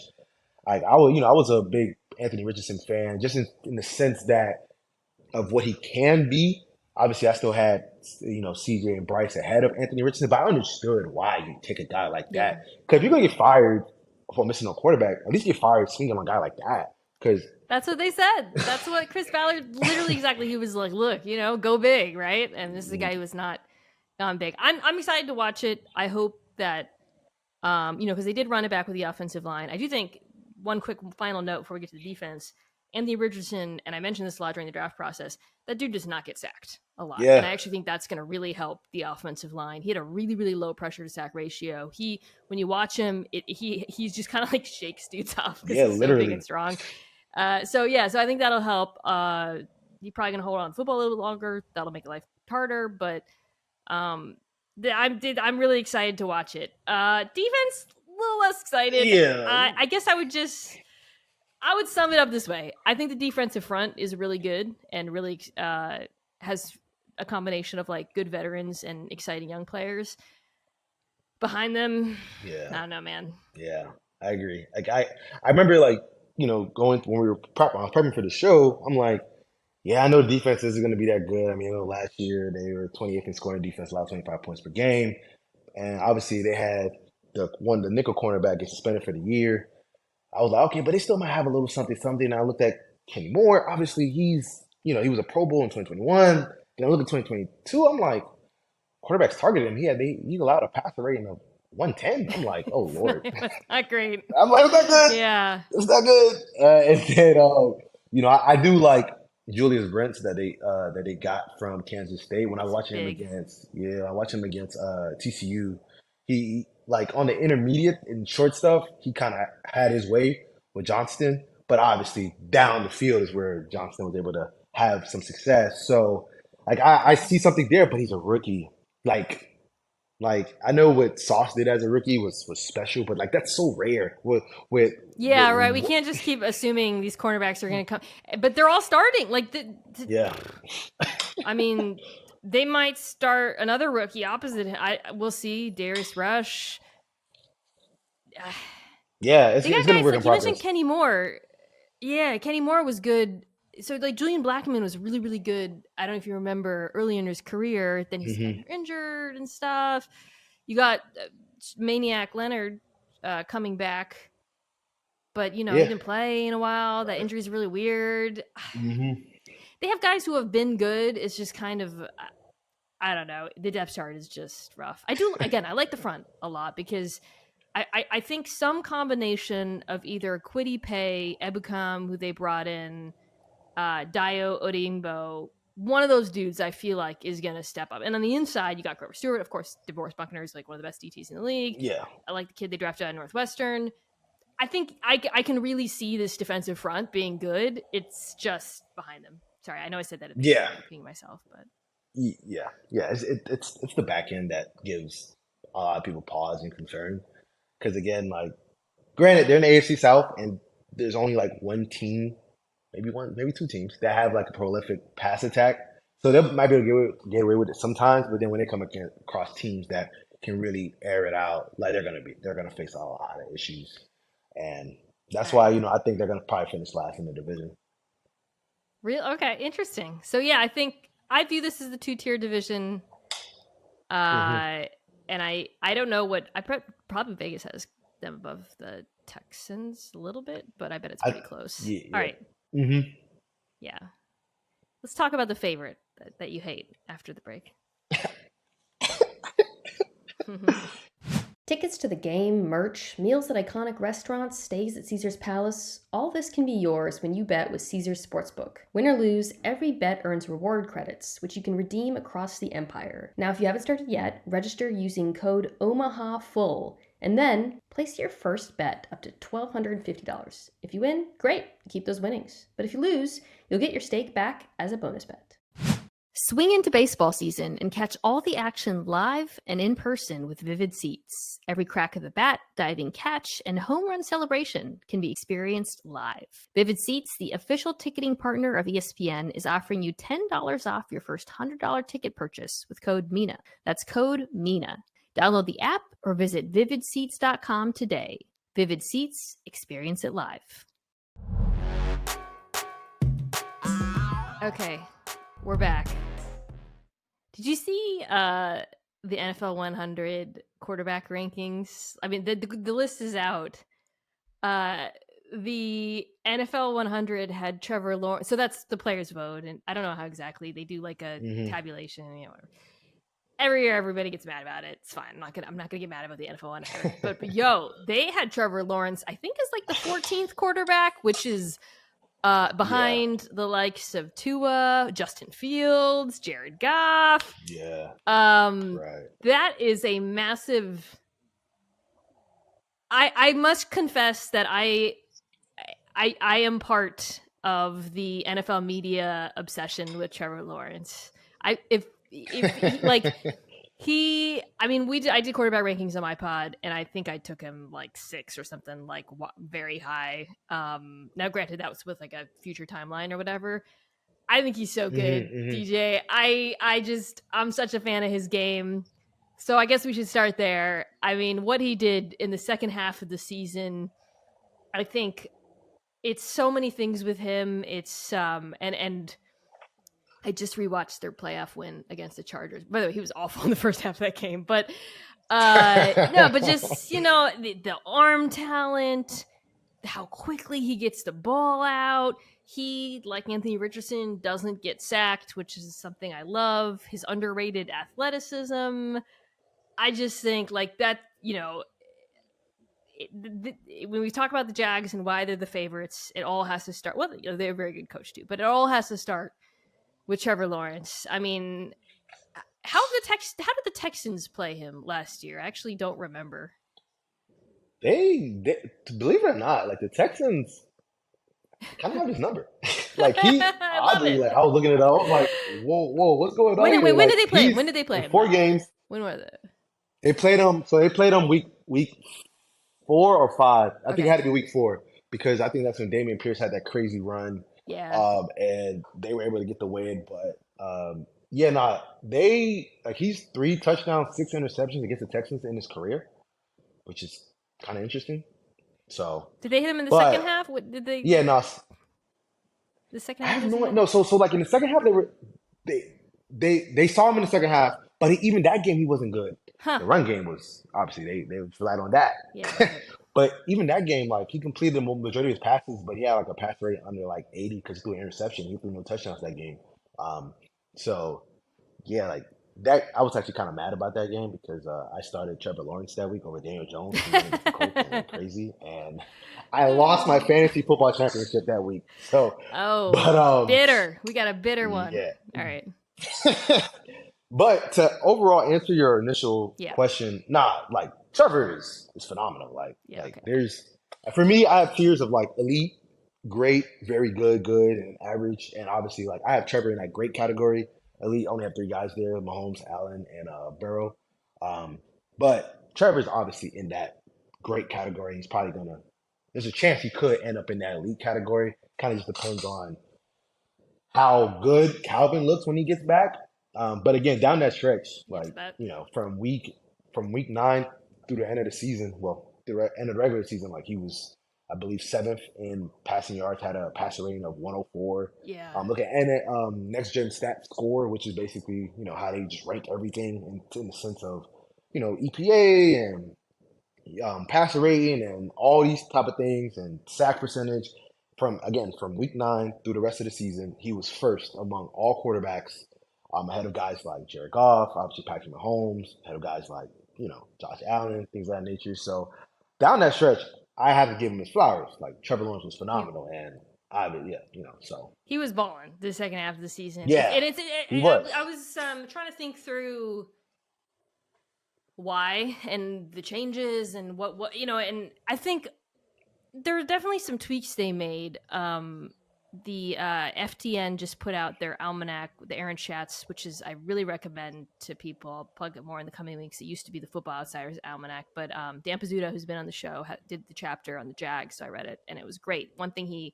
Like I was a big Anthony Richardson fan, just in the sense that of what he can be. Obviously, I still had CJ and Bryce ahead of Anthony Richardson, but I understood why you take a guy like Yeah. that. Because if you're gonna get fired for missing a quarterback, at least get fired swinging on a guy like that. Because That's what they said. That's what Chris Ballard literally exactly. He was like, "Look, go big, right?" And this is a guy who was not gone big. I'm excited to watch it. I hope that because they did run it back with the offensive line. I do think one quick final note before we get to the defense. Anthony Richardson, and I mentioned this a lot during the draft process, that dude does not get sacked a lot. Yeah. And I actually think that's going to really help the offensive line. He had a really, really low pressure to sack ratio. When you watch him, he's just kind of like shakes dudes off because he's literally so big and strong. So I think that'll help. He's probably going to hold on to the football a little bit longer. That'll make life harder, but I'm really excited to watch it. Defense, a little less excited. Yeah. I guess I would sum it up this way. I think the defensive front is really good and really has a combination of like good veterans and exciting young players. Behind them, I don't know, man. Yeah, I agree. Like I remember going when we were prepping for the show. I'm like, yeah, I know the defense isn't going to be that good. I mean, last year they were 28th in scoring defense, allowed 25 points per game, and obviously they had the nickel cornerback get suspended for the year. I was like, okay, but they still might have a little something. And I looked at Kenny Moore. Obviously, he was a Pro Bowl in 2021. Then I look at 2022. I'm like, quarterbacks targeted him. He allowed a passer rating of 110. I'm like, oh Lord, It's not great. I'm like, it's not good. Yeah, it's not good. And then, I do like Julius Brents that they got from Kansas State. When I watch him against TCU, he like on the intermediate and short stuff, he kind of had his way with Johnston, but obviously down the field is where Johnston was able to have some success. So like I see something there, but he's a rookie. Like I know what Sauce did as a rookie was special, but like that's so rare with right. We can't just keep assuming these cornerbacks are going to come, but they're all starting. Like I mean, they might start another rookie opposite. We'll see. Darius Rush. It's going to work in progress. You mentioned Kenny Moore. Yeah, Kenny Moore was good. So like Julian Blackmon was really, really good. I don't know if you remember early in his career. Then he's injured and stuff. You got Maniac Leonard coming back, but he didn't play in a while. That injury is really weird. They have guys who have been good. It's just kind of, I don't know. The depth chart is just rough. I like the front a lot because I think some combination of either Kwity Paye, Ebukam, who they brought in, Dio Odingbo, one of those dudes I feel like is going to step up. And on the inside, you got Grover Stewart. Of course, DeVorest Buckner is like one of the best DTs in the league. Yeah. I like the kid they drafted out of Northwestern. I think I can really see this defensive front being good. It's just behind them. Sorry, I know I said that at the beginning, I'm repeating myself, but yeah. It's the back end that gives a lot of people pause and concern. Because again, like, granted, they're in the AFC South, and there's only like one team, maybe two teams that have like a prolific pass attack. So they might be able to get away with it sometimes, but then when they come across teams that can really air it out, like they're gonna face a lot of issues, and that's why I think they're gonna probably finish last in the division. Okay, interesting. So yeah, I think I view this as the 2-tier division. And I don't know what probably Vegas has them above the Texans a little bit, but I bet it's pretty close. Yeah. All right. Yeah. Let's talk about the favorite that you hate after the break. Tickets to the game, merch, meals at iconic restaurants, stays at Caesar's Palace, all this can be yours when you bet with Caesar's Sportsbook. Win or lose, every bet earns reward credits, which you can redeem across the empire. Now, if you haven't started yet, register using code OMAHAFULL, and then place your first bet up to $1,250. If you win, great, keep those winnings. But if you lose, you'll get your stake back as a bonus bet. Swing into baseball season and catch all the action live and in person with Vivid Seats. Every crack of the bat, diving catch, and home run celebration can be experienced live. Vivid Seats, the official ticketing partner of ESPN, is offering you $10 off your first $100 ticket purchase with code MINA. That's code MINA. Download the app or visit vividseats.com today. Vivid Seats, experience it live. Okay, we're back. Did you see the NFL 100 quarterback rankings? I mean, the list is out. The NFL 100 had Trevor Lawrence. So that's the players' vote, and I don't know how exactly they do like a tabulation. You know, whatever. Every year, everybody gets mad about it. It's fine. I'm not gonna get mad about the NFL 100. But yo, they had Trevor Lawrence. I think is like the 14th quarterback, which is behind the likes of Tua, Justin Fields, Jared Goff. Yeah. Right. That is a massive. I must confess that I am part of the NFL media obsession with Trevor Lawrence. If like I did quarterback rankings on my pod, and I think I took him like 6 or something, like very high. Now granted that was with like a future timeline or whatever. I think he's so good, DJ. I'm such a fan of his game. So I guess we should start there. I mean, what he did in the second half of the season, I think it's so many things with him. It's and I just rewatched their playoff win against the Chargers. By the way, he was awful in the first half of that game. But no, but just, the arm talent, how quickly he gets the ball out. He, like Anthony Richardson, doesn't get sacked, which is something I love. His underrated athleticism. I just think like that, when we talk about the Jags and why they're the favorites, it all has to start. Well, they're a very good coach too, but it all has to start with Trevor Lawrence. I mean, how did the Texans play him last year? I actually don't remember. They believe it or not, like the Texans kind of have his number. Like he oddly, like I was looking it up, I was like, whoa, what's going on? When like, did they play him? When did they play him? 4 games. When were they? They played him. So they played him week 4 or 5. I think it had to be week 4 because I think that's when Dameon Pierce had that crazy run. Yeah. And they were able to get the win. But he's 3 touchdowns, 6 interceptions against the Texans in his career, which is kind of interesting. So did they hit him in the second half? What did they? Yeah, no. The second half. So like in the second half, they saw him in the second half, but even that game he wasn't good. Huh. The run game was obviously they relied on that. Yeah. But even that game, like he completed the majority of his passes, but he had like a pass rate under like 80 because he threw an interception. He threw no touchdowns that game. So yeah, like that. I was actually kind of mad about that game because I started Trevor Lawrence that week over Daniel Jones. He went the Colts and went crazy, and I lost my fantasy football championship that week. So bitter. We got a bitter one. Yeah. All right. But to overall answer your initial question, like Trevor is phenomenal. For me, I have tiers of like elite, great, very good, and average. And obviously, like I have Trevor in that great category. Elite only have 3 guys there: Mahomes, Allen, and Burrow. But Trevor's obviously in that great category. He's probably there's a chance he could end up in that elite category. Kind of just depends on how good Calvin looks when he gets back. But again, down that stretch, from week 9 through the end of the season, through the end of the regular season, like he was, I believe, 7th in passing yards, had a passer rating of 104. Yeah. Look at Next Gen Stat Score, which is basically, how they just rank everything in the sense of, EPA and passer rating and all these type of things and sack percentage. From week 9 through the rest of the season, he was first among all quarterbacks. Ahead of guys like Jared Goff, obviously Patrick Mahomes, ahead of guys like, Josh Allen, things of that nature. So down that stretch, I have to give him his flowers. Like Trevor Lawrence was phenomenal, and so he was balling the second half of the season. Yeah, and he was. I was trying to think through why and the changes and what and I think there are definitely some tweaks they made. the FTN just put out their almanac, the Aaron Schatz, which is I really recommend to people. I'll plug it more in the coming weeks. It used to be the Football Outsiders almanac, but Dan Pizzuto, who's been on the show, did the chapter on the Jags, so I read it, and it was great. One thing he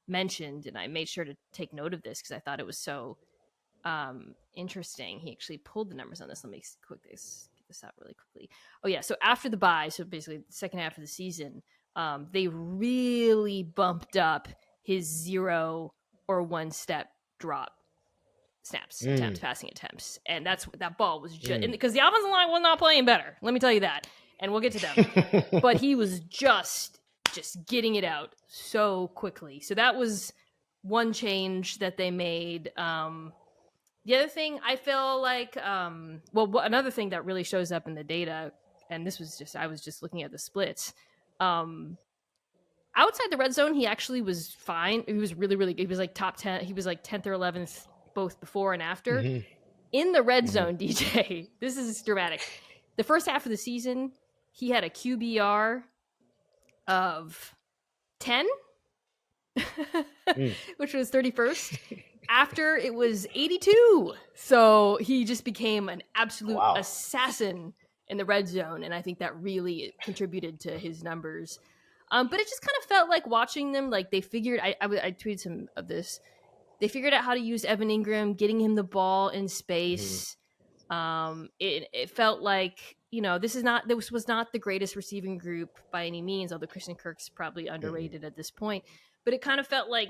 mentioned, and I made sure to take note of this because I thought it was so interesting. He actually pulled the numbers on this. Let me get this out really quickly. Oh yeah, so after the bye, so basically the second half of the season, they really bumped up his 0 or 1 step drop snaps, attempts, passing attempts, and that ball was just because the offensive line was not playing better. Let me tell you that, and we'll get to them. But he was just getting it out so quickly. So that was one change that they made. The other thing I feel like, another thing that really shows up in the data, and this was I was just looking at the splits. Outside the red zone, he actually was fine. He was really, really good. He was like top 10. He was like 10th or 11th, both before and after. Mm-hmm. In the red zone, DJ, this is dramatic. The first half of the season, he had a QBR of 10, which was 31st. After it was 82. So he just became an absolute assassin in the red zone. And I think that really contributed to his numbers. But it just kind of felt like watching them, like they figured, I tweeted some of this. They figured out how to use Evan Ingram, getting him the ball in space. It felt like, this was not the greatest receiving group by any means, although Christian Kirk's probably underrated at this point. But it kind of felt like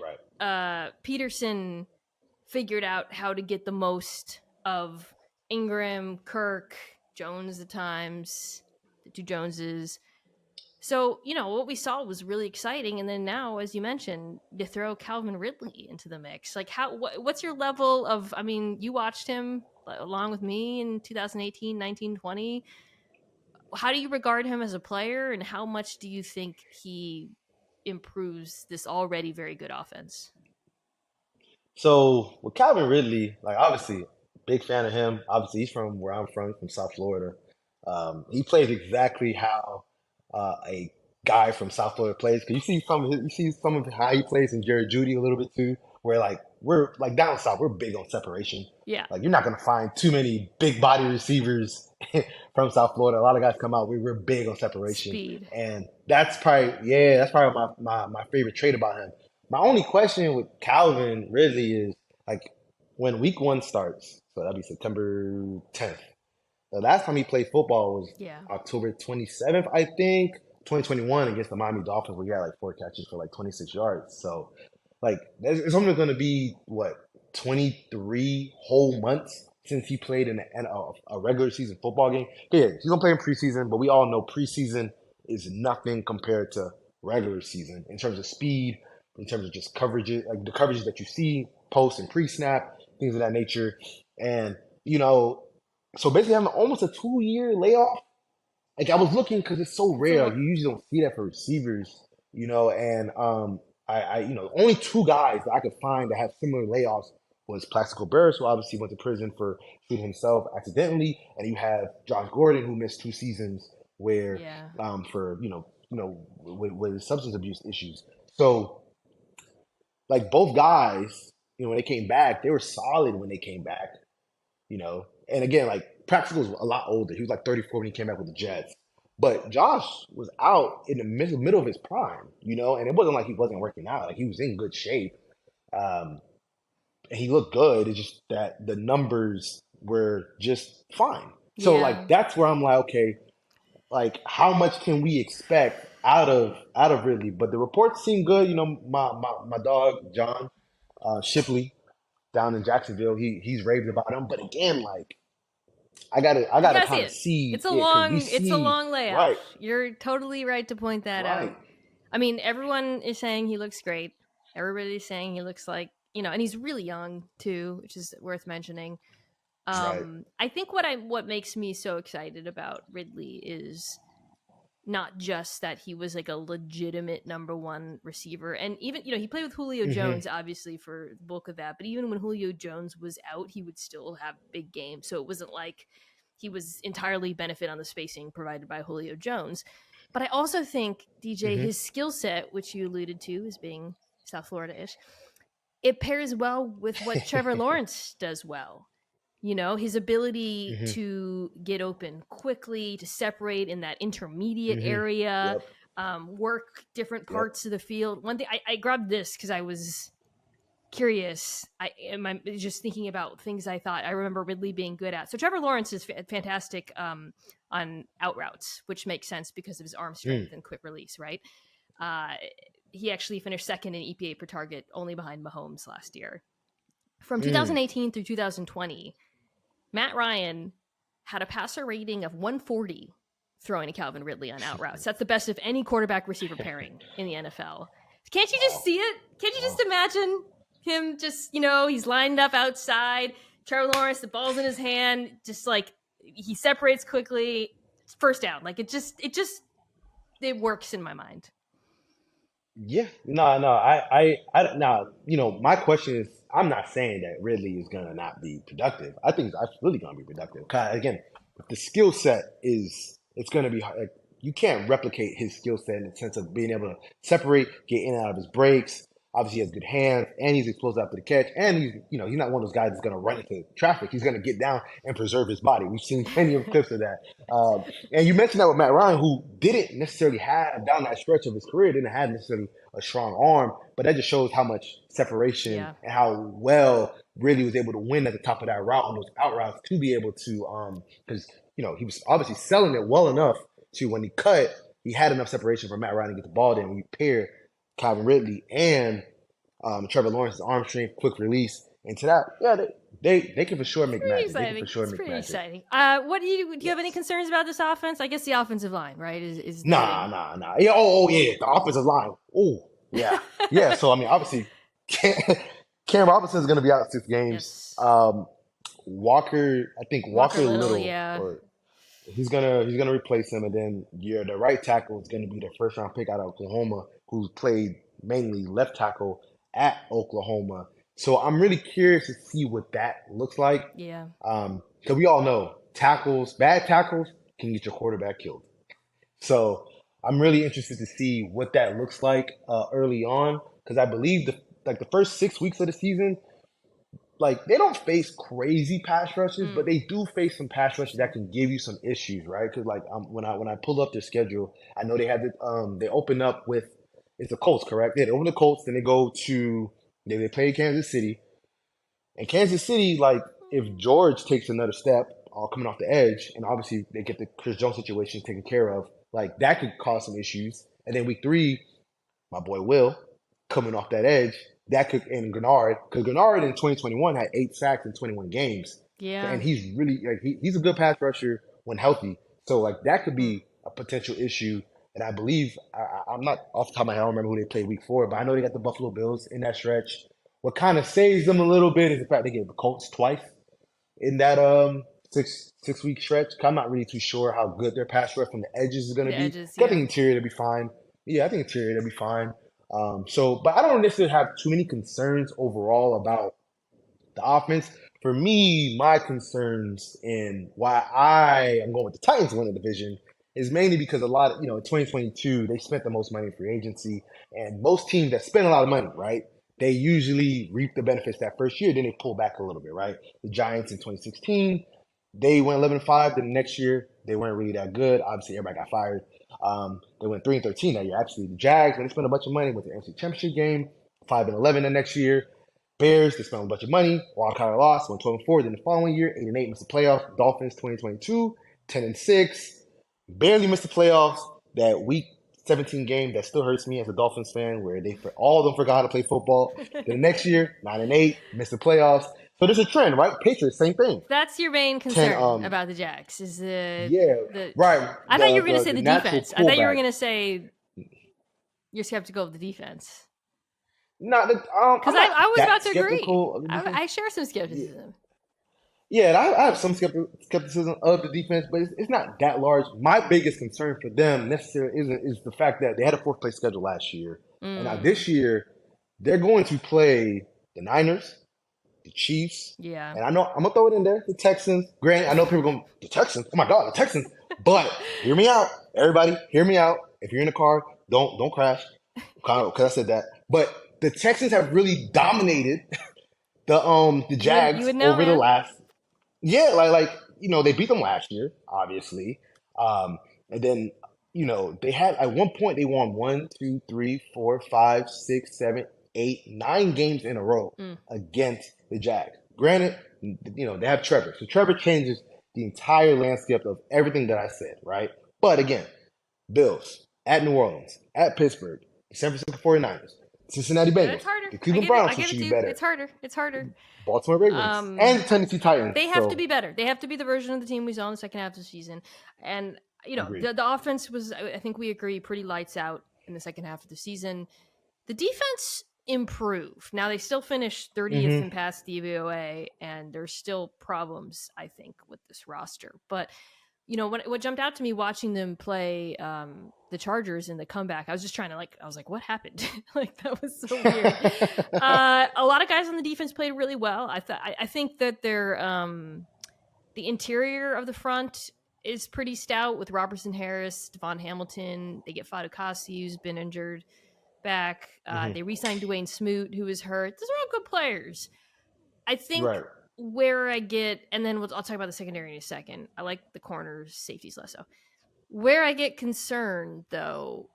Peterson figured out how to get the most of Ingram, Kirk, Jones at times, the two Joneses. So, what we saw was really exciting. And then now, as you mentioned, you throw Calvin Ridley into the mix. Like, what's your level of, you watched him along with me in 2018, 19, 20. How do you regard him as a player, and how much do you think he improves this already very good offense? So with Calvin Ridley, like obviously, big fan of him. Obviously, he's from where I'm from South Florida. He plays exactly how a guy from South Florida plays. Because you see some of how he plays in Jerry Jeudy a little bit too. Where like we're like down south, we're big on separation. Yeah, like you're not gonna find too many big body receivers from South Florida. A lot of guys come out. We're big on separation, speed, and that's probably my favorite trait about him. My only question with Calvin Ridley is like when week 1 starts, so that'll be September 10th. The last time he played football was October 27th, I think, 2021 against the Miami Dolphins, where he had like 4 catches for like 26 yards. So like it's only going to be 23 whole months since he played in a regular season football game. Yeah, he's gonna play in preseason, but we all know preseason is nothing compared to regular season in terms of speed, in terms of just coverages, like the coverages that you see post and pre-snap, things of that nature. And so basically having almost a 2-year layoff. Like I was looking because it's so rare. Like, you usually don't see that for receivers, and I only 2 guys that I could find that have similar layoffs was Plaxico Burress, who obviously went to prison for shooting himself accidentally, and you have Josh Gordon, who missed 2 seasons where for with substance abuse issues. So like both guys, when they came back, they were solid when they came back, And again, like Plaxico was a lot older. He was like 34 when he came back with the Jets. But Josh was out in the middle of his prime, and it wasn't like he wasn't working out. Like he was in good shape. And he looked good. It's just that the numbers were just fine. So like that's where I'm like, okay, like how much can we expect out of Ridley? But the reports seem good. My dog John Shipley down in Jacksonville, he's raved about him. But again, like I gotta kind of see. It's a long layoff. Right. You're totally right to point that out. Everyone is saying he looks great. Everybody's saying he looks like, and he's really young too, which is worth mentioning. I think what makes me so excited about Ridley is not just that he was like a legitimate number 1 receiver, and even he played with Julio Jones obviously for the bulk of that, but even when Julio Jones was out, he would still have big games. So it wasn't like he was entirely benefit on the spacing provided by Julio Jones. But I also think DJ his skill set, which you alluded to as being South Florida-ish, it pairs well with what Trevor Lawrence does well. You know, his ability Hmm. to get open quickly, to separate in that intermediate Hmm. area, Yep. work different Yep. parts of the field. One thing I grabbed this because I was curious. I'm just thinking about things I thought I remember Ridley being good at. So Trevor Lawrence is fantastic on out routes, which makes sense because of his arm strength and quick release, right? He actually finished second in EPA per target, only behind Mahomes last year. From 2018 through 2020, Matt Ryan had a passer rating of 140 throwing to Calvin Ridley on out routes. That's the best of any quarterback receiver pairing in the NFL. Can't you just see it? Can't you just imagine him just, he's lined up outside, Trevor Lawrence, the ball's in his hand, just like he separates quickly, first down. Like it works in my mind. Yeah, no. My question is, I'm not saying that Ridley is gonna not be productive. I think he's absolutely gonna be productive. 'Cause, again, the skill set it's gonna be hard. Like, you can't replicate his skill set in the sense of being able to separate, get in and out of his breaks. Obviously, he has good hands, and he's explosive after the catch, and he's not one of those guys that's gonna run into traffic. He's gonna get down and preserve his body. We've seen plenty of clips of that. And you mentioned that with Matt Ryan, who didn't necessarily have, down that stretch of his career, didn't have necessarily a strong arm, but that just shows how much separation and how well Ridley was able to win at the top of that route on those out routes to be able to, because he was obviously selling it well enough to, when he cut, he had enough separation for Matt Ryan to get the ball there. When you pair Calvin Ridley and Trevor Lawrence's arm strength, quick release into that, yeah, they can for sure make magic. They can for sure make magic. Exciting. What do you have any concerns about this offense? I guess the offensive line, right? Is Nah. Yeah, yeah, the offensive line. Oh, yeah, yeah. So I mean, obviously, Cam Robinson is going to be out 6 games. Yes. Walker Little, yeah. or he's gonna replace him, and then the right tackle is going to be the first round pick out of Oklahoma, who's played mainly left tackle at Oklahoma. So I'm really curious to see what that looks like. Yeah. Because we all know bad tackles can get your quarterback killed. So I'm really interested to see what that looks like early on, because I believe the first 6 weeks of the season, like, they don't face crazy pass rushes, but they do face some pass rushes that can give you some issues, right? Because like when I pulled up their schedule, I know they had they open up with, it's the Colts, correct? Yeah, they open the Colts, then they play Kansas City, and Kansas City, like, if George takes another step coming off the edge, and obviously they get the Chris Jones situation taken care of, like, that could cause some issues. And then week 3, my boy Will coming off that edge, that could, and Gennard, because Gennard in 2021 had 8 sacks in 21 games. Yeah. And he's really, like, he's a good pass rusher when healthy. So, like, that could be a potential issue. And I believe, I'm not off the top of my head, I don't remember who they played week 4, but I know they got the Buffalo Bills in that stretch. What kind of saves them a little bit is the fact they get the Colts twice in that 6-week stretch. I'm not really too sure how good their pass rush from the edges is going to be. I think interior to be fine. Yeah, I think interior to be fine. But I don't necessarily have too many concerns overall about the offense. For me, my concerns and why I am going with the Titans to win the division is mainly because a lot of, in 2022, they spent the most money in free agency, and most teams that spend a lot of money, right, they usually reap the benefits that first year, then they pull back a little bit, right? The Giants in 2016, they went 11-5. Then the next year, they weren't really that good. Obviously, everybody got fired. They went 3-13 that year. Absolutely, the Jags, when they spent a bunch of money with the NFC Championship game, 5-11 the next year. Bears, they spent a bunch of money. Wild card loss, went 12-4. Then the following year, 8-8, missed the playoffs. Dolphins 2022, 10-6, barely missed the playoffs. That week 17 game that still hurts me as a Dolphins fan, where all of them forgot how to play football. Then the next year, 9-8, missed the playoffs. So there's a trend, right? Patriots, same thing. That's your main concern about the Jags, is right. I thought you were going to say the defense. I thought you were going to say you're skeptical of the defense. No, because I was about to agree. I share some skepticism. Yeah, I have some skepticism of the defense, but it's not that large. My biggest concern for them necessarily is the fact that they had a 4th place schedule last year. And now this year, they're going to play the Niners, the Chiefs. Yeah. And I know, I'm going to throw it in there, the Texans. Granted, I know people are going, the Texans? Oh my God, the Texans. But hear me out. Everybody, hear me out. If you're in the car, don't crash. Because I said that. But the Texans have really dominated the You Jags would know, over the man. last they beat them last year, obviously. And then they had at one point they won 9 games in a row Mm. against the Jags. Granted, they have Trevor. So Trevor changes the entire landscape of everything that I said, right? But again, Bills, at New Orleans, at Pittsburgh, San Francisco 49ers, Cincinnati Yeah, it's Bengals, harder. the I Cleveland give it. I Browns, who give it should to be you. better, It's harder. It's harder. Baltimore Ravens, and Tennessee Titans. They have to be So better. They have to be the version of the team we saw in the second half of the season. And agreed. the offense was, I think we agree, pretty lights out in the second half of the season. The defense improved. Now they still finished 30th in pass DVOA, and there's still problems, I think, with this roster. But what jumped out to me watching them play the Chargers in the comeback, I was just trying to I was like, what happened? That was so weird. A lot of guys on the defense played really well. I think that they're the interior of the front is pretty stout with Robertson Harris, Devon Hamilton. They get Fatukasi, who's been injured, back. They re-signed Dwayne Smoot, who was hurt. Those are all good players. I think Right. where I get, and then I'll talk about the secondary in a second. I like the corners, safeties less so. Where I get concerned, though,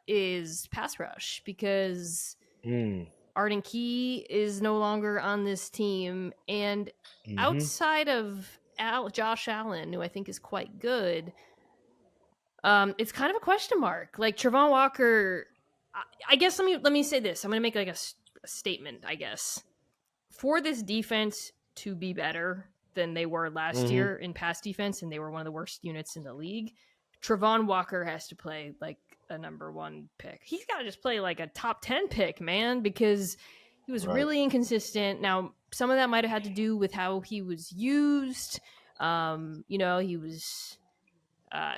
is pass rush, because Arden Key is no longer on this team, and outside of Josh Allen, who I think is quite good, it's kind of a question mark. Like Travon Walker, I guess let me say this. I'm going to make a statement, I guess. For this defense to be better than they were last year in pass defense, and they were one of the worst units in the league, Travon Walker has to play like a number 1 pick. He's got to just play like a top 10 pick, man, because he was really inconsistent. Now, some of that might have had to do with how he was used. He was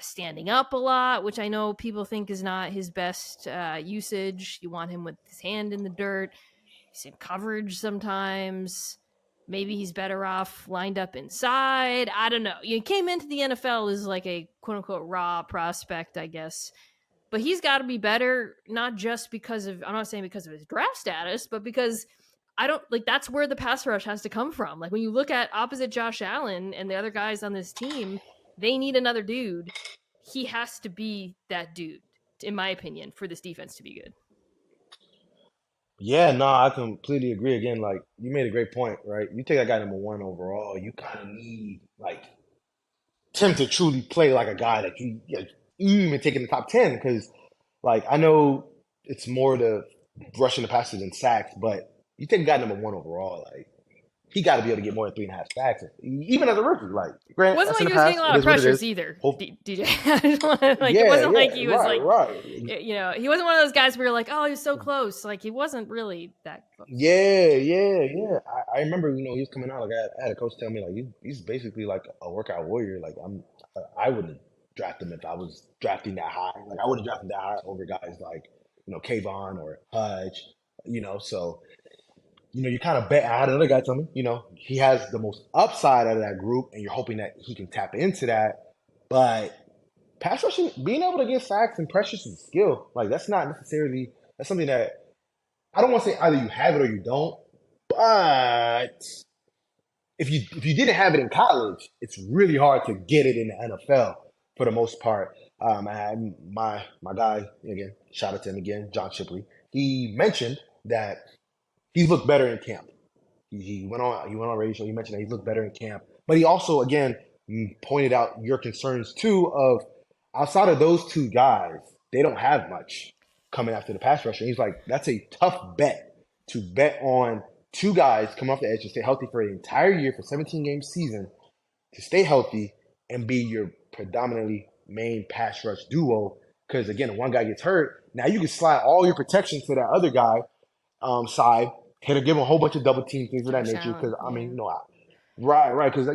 standing up a lot, which I know people think is not his best usage. You want him with his hand in the dirt. He's in coverage sometimes. Maybe he's better off lined up inside. I don't know. He came into the NFL as like a quote-unquote raw prospect, I guess. But he's got to be better, not just because of, I'm not saying because of his draft status, but because that's where the pass rush has to come from. Like when you look at opposite Josh Allen and the other guys on this team, they need another dude. He has to be that dude, in my opinion, for this defense to be good. Yeah, no, I completely agree. Again, like you made a great point, right? You take that guy number 1 overall, you kind of need like him to truly play like a guy that you even take in the top 10, because like I know it's more the rushing the passer than sacks, but you take a guy number 1 overall, like he got to be able to get more than 3.5 sacks, even as a rookie. Like, granted, It wasn't that's like in he the was past. getting a lot It of is what it pressures is. either, Hope- DJ. Like Yeah, it wasn't yeah, like he was right. he wasn't one of those guys where you're like, oh, he's so close. Like he wasn't really that close. Yeah. I remember, he was coming out. Like I had a coach tell me, like he's basically like a workout warrior. Like I wouldn't draft him if I was drafting that high. Like I wouldn't draft him that high over guys like Kayvon or Hudge. So you kind of bet. I had another guy tell me, he has the most upside out of that group, and you're hoping that he can tap into that. But pass rushing, being able to get sacks and pressures is a skill. Like that's something that I don't want to say either you have it or you don't. But if you didn't have it in college, it's really hard to get it in the NFL for the most part. I had my guy again. Shout out to him again, John Shipley. He mentioned that he's looked better in camp. He went on radio. He mentioned that he's looked better in camp, but he also again pointed out your concerns too of outside of those 2 guys, they don't have much coming after the pass rusher. And he's like, that's a tough bet to bet on 2 guys coming off the edge to stay healthy for an entire year for 17-game season, to stay healthy and be your predominantly main pass rush duo. Because again, if one guy gets hurt, now you can slide all your protection to that other guy side. Hit or give him a whole bunch of double teams, things of that nature. Because I mean, right. Because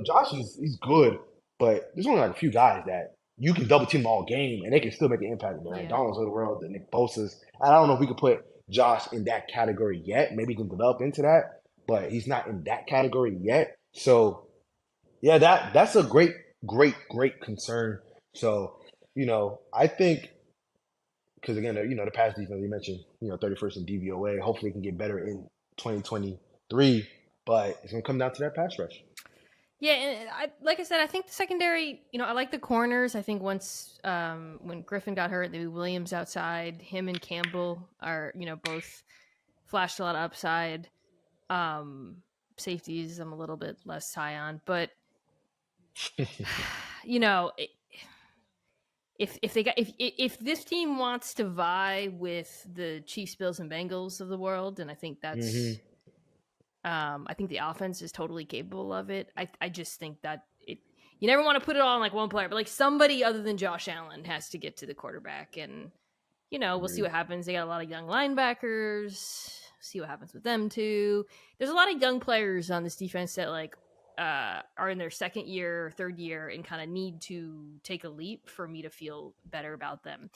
Josh he's good, but there's only like a few guys that you can double team all game and they can still make an impact. The Donalds of the world, the Nick Bosa's. I don't know if we could put Josh in that category yet. Maybe he can develop into that, but he's not in that category yet. So yeah, that's a great concern. So I think because again, the pass defense you mentioned, 31st in DVOA. Hopefully, it can get better in 2023, but it's gonna come down to that pass rush. Yeah, and like I said, I think the secondary. I like the corners. I think once when Griffin got hurt, maybe Williams outside, him and Campbell are both flashed a lot of upside. Safeties, I'm a little bit less high on, but if this team wants to vie with the Chiefs, Bills, and Bengals of the world, and I think that's, I think the offense is totally capable of it. I just think that you never want to put it all on like one player, but like somebody other than Josh Allen has to get to the quarterback, and we'll see what happens. They got a lot of young linebackers. See what happens with them too. There's a lot of young players on this defense that are in their second year, third year, and kind of need to take a leap for me to feel better about them.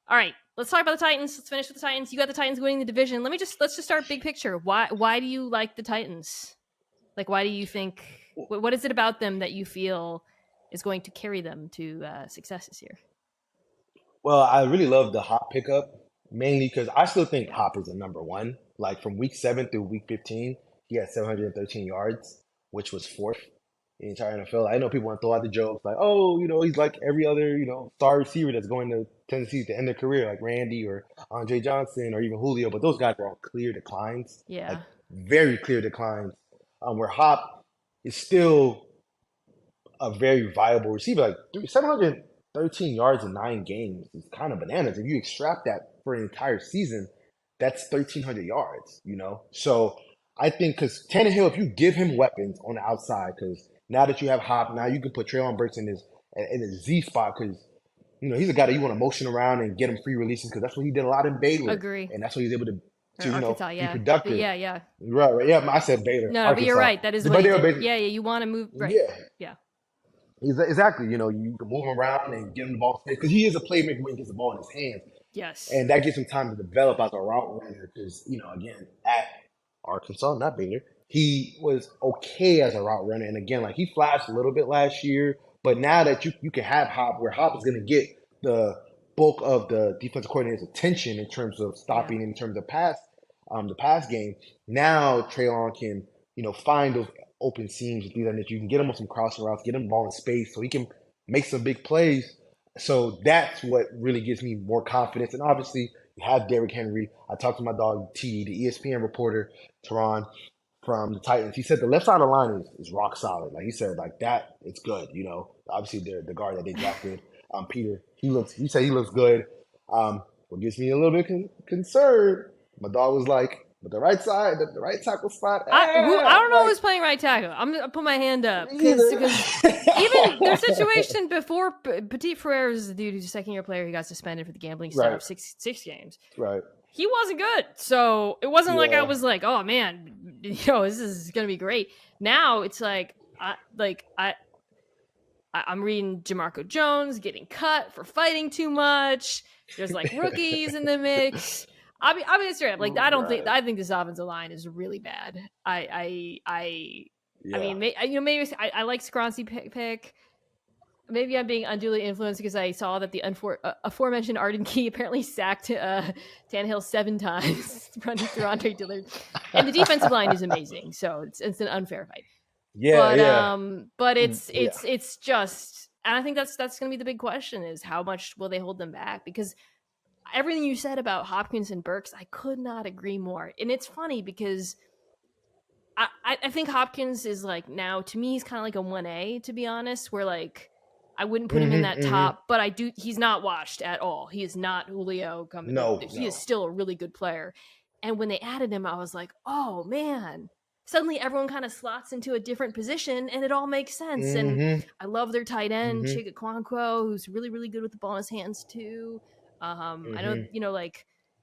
All right, let's talk about the Titans. Let's finish with the Titans. You got the Titans winning the division. Let's just start big picture. Why do you like the Titans? Like, why do you think? What is it about them that you feel is going to carry them to success this year? Well, I really love the Hop pickup, mainly because I still think Hop is the number one. Like from week 7 through week 15, he had 713 yards, which was fourth in the entire NFL. I know people want to throw out the jokes like, oh, he's like every other, star receiver that's going to Tennessee to end their career, like Randy or Andre Johnson or even Julio. But those guys are all clear declines. Yeah. Like very clear declines. Where Hop is still a very viable receiver. Like 713 yards in 9 games is kind of bananas. If you extract that for an entire season, that's 1,300 yards, So I think because Tannehill, if you give him weapons on the outside, because now that you have Hop, now you can put Treylon Burks in his Z spot because, he's a guy that you want to motion around and get him free releases because that's what he did a lot in Baylor. Agree. And that's what he's able to Arkansas, be productive. But yeah. Right. Yeah, I said Baylor. No, Arkansas. but you're right. That is what you want to move. Right. Yeah. Exactly. You can move him around and get him the ball because he is a playmaker when he gets the ball in his hands. Yes. And that gives him time to develop as a route runner because, again, at Arkansas, not Baylor, he was okay as a route runner. And again, he flashed a little bit last year, but now that you can have Hop, where Hop is going to get the bulk of the defensive coordinator's attention in terms of stopping, in terms of the pass game, now Treylon can, find those open seams and do that. You can get him on some crossing routes, get him the ball in space so he can make some big plays. So that's what really gives me more confidence. And obviously, you have Derrick Henry. I talked to my dog, T, the ESPN reporter, Teron, from the Titans. He said the left side of the line is rock solid. He said, that, it's good. Obviously, the guard that they drafted, Peter, he said he looks good. What gives me a little bit concerned, my dog was like, but the right tackle spot. I don't know who's playing right tackle. I'm gonna put my hand up because even their situation before Petit Frere is the dude who's a second-year player. He got suspended for the gambling stuff, 6 games. Right. He wasn't good, so it wasn't like I was like, oh man, this is gonna be great. Now it's I'm reading Jamarco Jones getting cut for fighting too much. There's rookies in the mix. I'll be straight up. I think this offensive line is really bad. I mean, maybe I like Skronzy pick. Maybe I'm being unduly influenced because I saw that the aforementioned Arden Key apparently sacked Tannehill 7 times running through Andre Dillard, and the defensive line is amazing. So it's an unfair fight. But it's just, and I think that's going to be the big question is how much will they hold them back? Because everything you said about Hopkins and Burks, I could not agree more. And it's funny because I think Hopkins is now to me he's kind of like a 1A, to be honest, where I wouldn't put him in that top, but he's not washed at all. He is not Julio coming. No. He is still a really good player. And when they added him, I was like, oh man, suddenly everyone kind of slots into a different position and it all makes sense. And I love their tight end, Chig Okonkwo, who's really, really good with the ball in his hands too. I know, you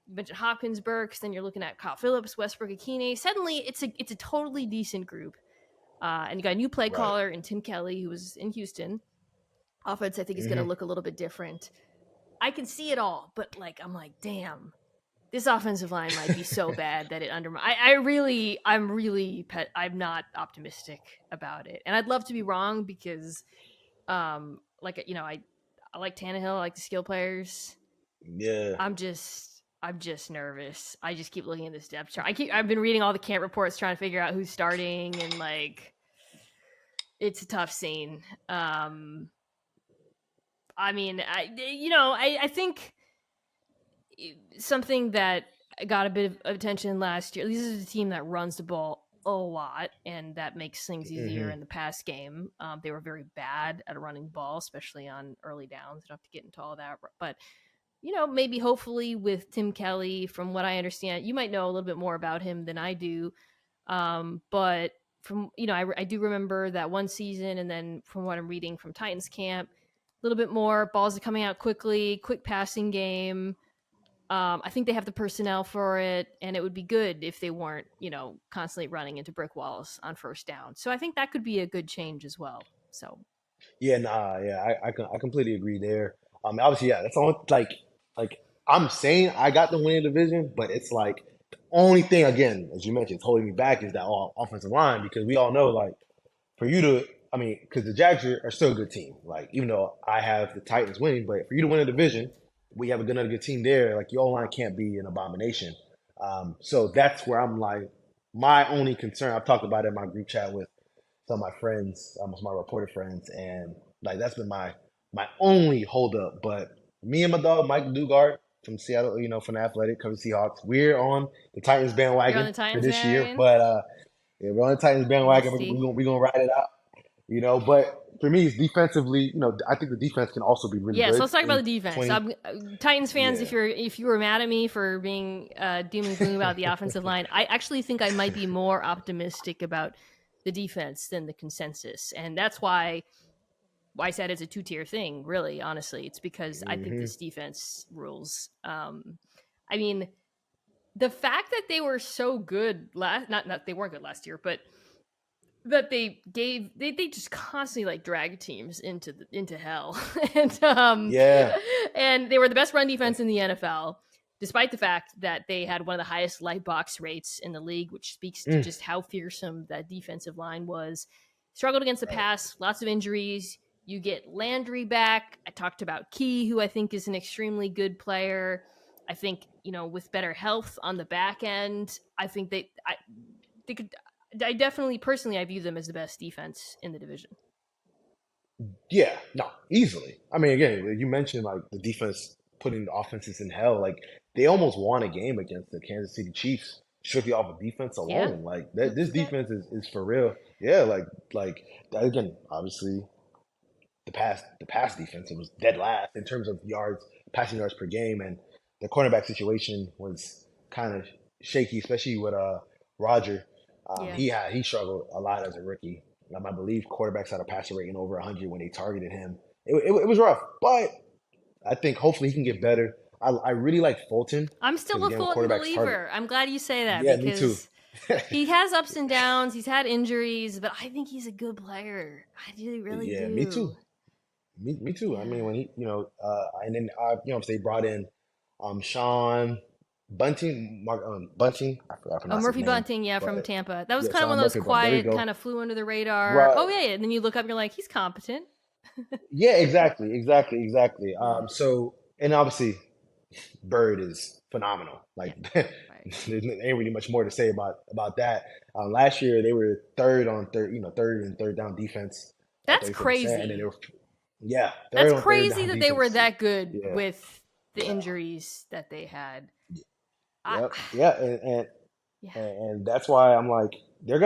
mentioned Hopkins, Burks, then you're looking at Kyle Phillips, Westbrook Akine. Suddenly it's a totally decent group. And you got a new play caller in Tim Kelly, who was in Houston. Offense, I think, is going to look a little bit different. I can see it all, but I'm like, damn, this offensive line might be so bad that it undermines. I'm not optimistic about it. And I'd love to be wrong because, I like Tannehill, I like the skill players. Yeah. I'm just nervous. I just keep looking at this depth chart. I've been reading all the camp reports trying to figure out who's starting, and like it's a tough scene. I mean, I think something that got a bit of attention last year. This is a team that runs the ball a lot, and that makes things easier Hmm. in the pass game. They were very bad at running ball, especially on early downs. I don't have to get into all that, but maybe hopefully with Tim Kelly, from what I understand, you might know a little bit more about him than I do. But from I do remember that one season, and then from what I'm reading from Titans camp, a little bit more balls are coming out quickly, quick passing game. I think they have the personnel for it, and it would be good if they weren't, constantly running into brick walls on first down. So I think that could be a good change as well. So Yeah, nah, yeah, I completely agree there. Obviously, yeah, that's all. Like I'm saying, I got the winning division, but it's like the only thing, again, as you mentioned, it's holding me back is that all offensive line because we all know, like, for you to, I mean, because the Jags are still a good team. Like, even though I have the Titans winning, but for you to win a division, we have another good team there. Like, your O-line can't be an abomination. So that's where I'm like, my only concern. I've talked about it in my group chat with some of my friends, almost my reporter friends, and like that's been my only holdup. But me and my dog Mike Dugard from Seattle, from the Athletic, covers Seahawks. We're on the Titans you're on bandwagon the for Titans this year, wagon, but yeah, we're on the Titans bandwagon. We're, Dynasty. we gonna ride it out, But for me, it's defensively. I think the defense can also be really Yeah, so good let's talk about in the defense. 20. Titans fans, Yeah. if you were mad at me for being doom and gloom about the offensive line, I actually think I might be more optimistic about the defense than the consensus, and that's why I said it's a two-tier thing. Really, honestly, it's because I think Hmm. this defense rules. I mean, the fact that they were so good not they weren't good last year, but that they just constantly like drag teams into hell, and Yeah. and they were the best run defense in the NFL, despite the fact that they had one of the highest light box rates in the league, which speaks to Mm. just how fearsome that defensive line was. Struggled against the Right. pass, lots of injuries. You get Landry back. I talked about Key, who I think is an extremely good player. I think with better health on the back end, I think they could. I definitely, personally, I view them as the best defense in the division. Yeah, no, easily. I mean, again, you mentioned like the defense putting the offenses in hell. Like they almost won a game against the Kansas City Chiefs strictly off of defense Yeah, alone. Like don't this forget. defense is for real. Yeah, like again, obviously the pass defense it was dead last in terms of yards, passing yards per game, and the cornerback situation was kind of shaky, especially with Roger. Yeah, He struggled a lot as a rookie. I believe quarterbacks had a passer rating over 100 when they targeted him. It was rough, but I think hopefully he can get better. I really like Fulton I'm because still a again, when Fulton quarterbacks target. believer. I'm glad you say that Yeah, me too. because he has ups and downs. He's had injuries, but I think he's a good player. I really Yeah, me too. do. Me too. I mean, Yeah. when and then they brought in Sean Bunting. I forgot to Oh, pronounce his Murphy name, Bunting, yeah, but from Tampa. That was yeah, kind of Sean one of those Murphy Bunting. There you quiet, go. kind of flew under the radar. Oh Right. yeah, and then you look up, and you're like, he's competent. Yeah, exactly. Yeah. So and obviously Bird is phenomenal. Yeah. Like Right. there ain't really much more to say about that. Last year they were third and third down defense at That's 34%, and then they crazy. were yeah, That's third on third crazy down that they were defense. that good Yeah. with the injuries that they had. I, Yep. Yeah, yeah. and that's why I'm like they're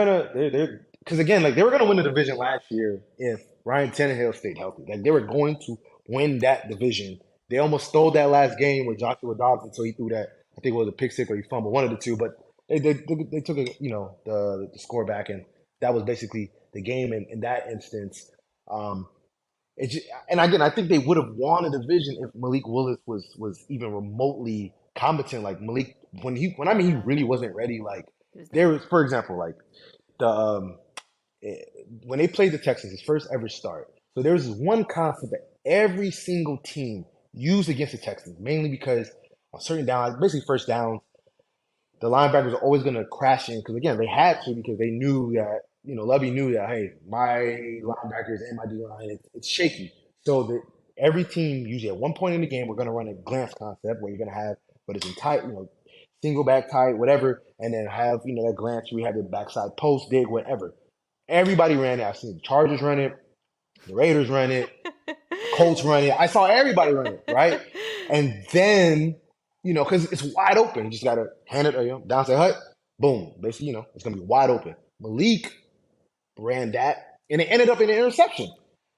because again like they were gonna win the division last year if Ryan Tannehill stayed healthy. Like they were going to win that division. They almost stole that last game with Joshua Dobbs until he threw that I think it was a pick six or he fumbled one of the two, but they took the score back and that was basically the game in that instance. Um, and again, I think they would have won a division if Malik Willis was even remotely competent. Like Malik, when I mean he Yeah. really wasn't ready. Like It was there not. was, for example, like the eh, when they played the Texans, his first ever start. So there was this one concept that every single team used against the Texans, mainly because on certain downs, basically first downs, the linebackers are always going to crash in because again they had to because they knew that Lovey knew that hey my linebackers and my D line it's shaky so that every team usually at one point in the game we're going to run a glance concept where you're going to have what is in tight, single back tight, whatever, and then have that glance. We have the backside post dig, whatever. Everybody ran it. I've seen the Chargers run it, the Raiders run it, Colts run it. I saw everybody run it, right? And then because it's wide open, you just got to hand it, down to hut, boom. Basically, it's going to be wide open. Malik ran that, and it ended up in an interception.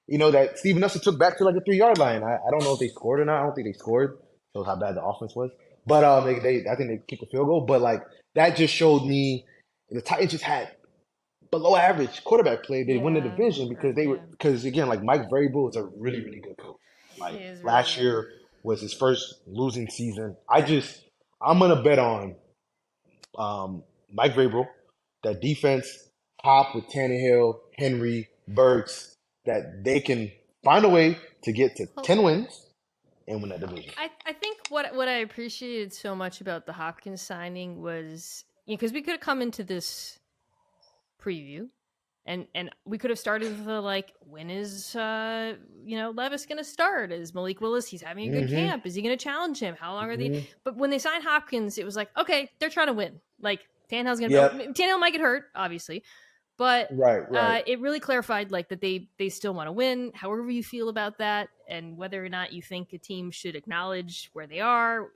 That Steven Nelson took back to like the 3-yard line. I don't know if they scored or not. I don't think they scored. Shows how bad the offense was. But I think they kicked a field goal. But like that just showed me the Titans just had below average quarterback play. They won the division because again, like Mike Vrabel is a really, really good coach. Like last year was his first losing season. I'm gonna bet on Mike Vrabel, that defense top with Tannehill, Henry, Burks, that they can find a way to get to 10 wins and win that division. I think what I appreciated so much about the Hopkins signing was because we could have come into this preview and we could have started with when is Levis going to start? Is Malik Willis? He's having a good camp. Is he going to challenge him? How long are they? But when they signed Hopkins, it was like, okay, they're trying to win. Like Tannehill's going to Tannehill might get hurt, obviously. But right. It really clarified that they still want to win, however you feel about that, and whether or not you think a team should acknowledge where they are.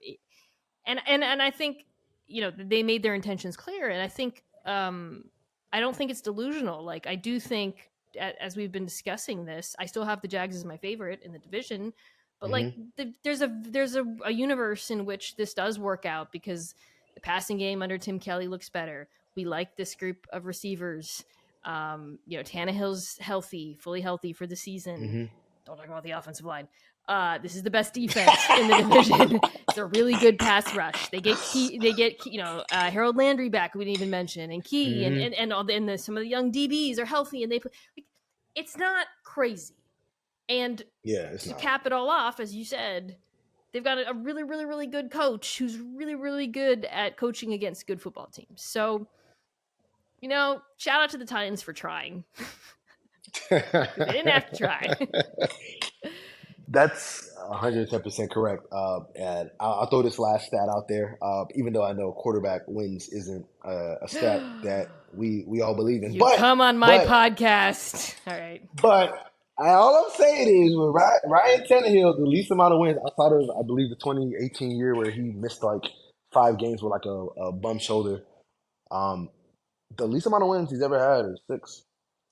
And I think, they made their intentions clear. And I think I don't think it's delusional. Like I do think, as we've been discussing this, I still have the Jags as my favorite in the division. But there's a universe in which this does work out because the passing game under Tim Kelly looks better. We like this group of receivers. Tannehill's fully healthy for the season. Don't talk about the offensive line. This is the best defense in the division. It's a really good pass rush. They get Harold Landry back. We didn't even mention, and Key and some of the young DBs are healthy and they play. It's not crazy. And to cap it all off, as you said, they've got a really, really, really good coach who's really, really good at coaching against good football teams. So, shout out to the Titans for trying. They didn't have to try. That's 110% correct. And I'll throw this last stat out there. Even though I know quarterback wins isn't a stat that we all believe in. Come on my podcast. All right. But all I'm saying is with Ryan Tannehill, the least amount of wins outside of, I believe, the 2018 year where he missed 5 games with a bum shoulder. The least amount of wins he's ever had is 6.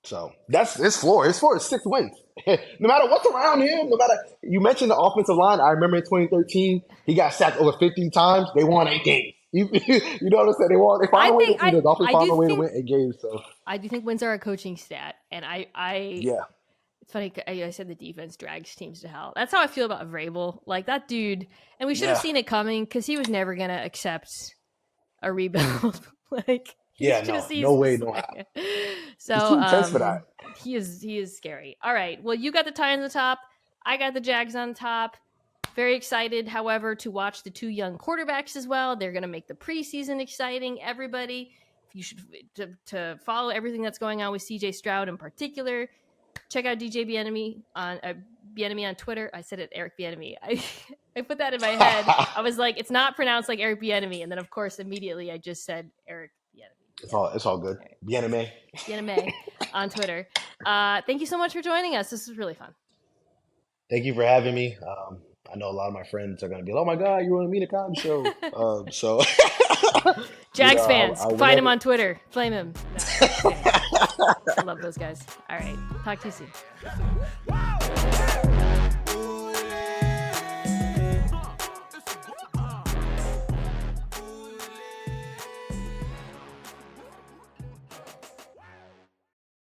So that's his floor. His floor is 6 wins. No matter what's around him, you mentioned the offensive line. I remember in 2013, he got sacked over 50 times. They won 8 games. You know what I'm saying? They found a way to the Dolphins found a way to win 8 games. So I do think wins are a coaching stat, and it's funny. I said the defense drags teams to hell. That's how I feel about Vrabel. Like that dude, and we should have seen it coming because he was never gonna accept a rebuild. No way, no how. So he's too intense for that. He is scary. All right. Well, you got the Titans on top. I got the Jags on top. Very excited, however, to watch the 2 young quarterbacks as well. They're going to make the preseason exciting. Everybody, you should to follow everything that's going on with CJ Stroud in particular. Check out DJ Bien-Aime on Twitter. I said it, Eric Bien-Aime. I put that in my head. I was like, it's not pronounced like Eric Bien-Aime, and then of course immediately I just said Eric Bien-Aime. It's all good. Right. Bien-Aime on Twitter. Thank you so much for joining us. This was really fun. Thank you for having me. I know a lot of my friends are going to be, oh my God, you're on the Mina Kimes show. Jags fans, find him on Twitter. Flame him. No, I love those guys. All right. Talk to you soon.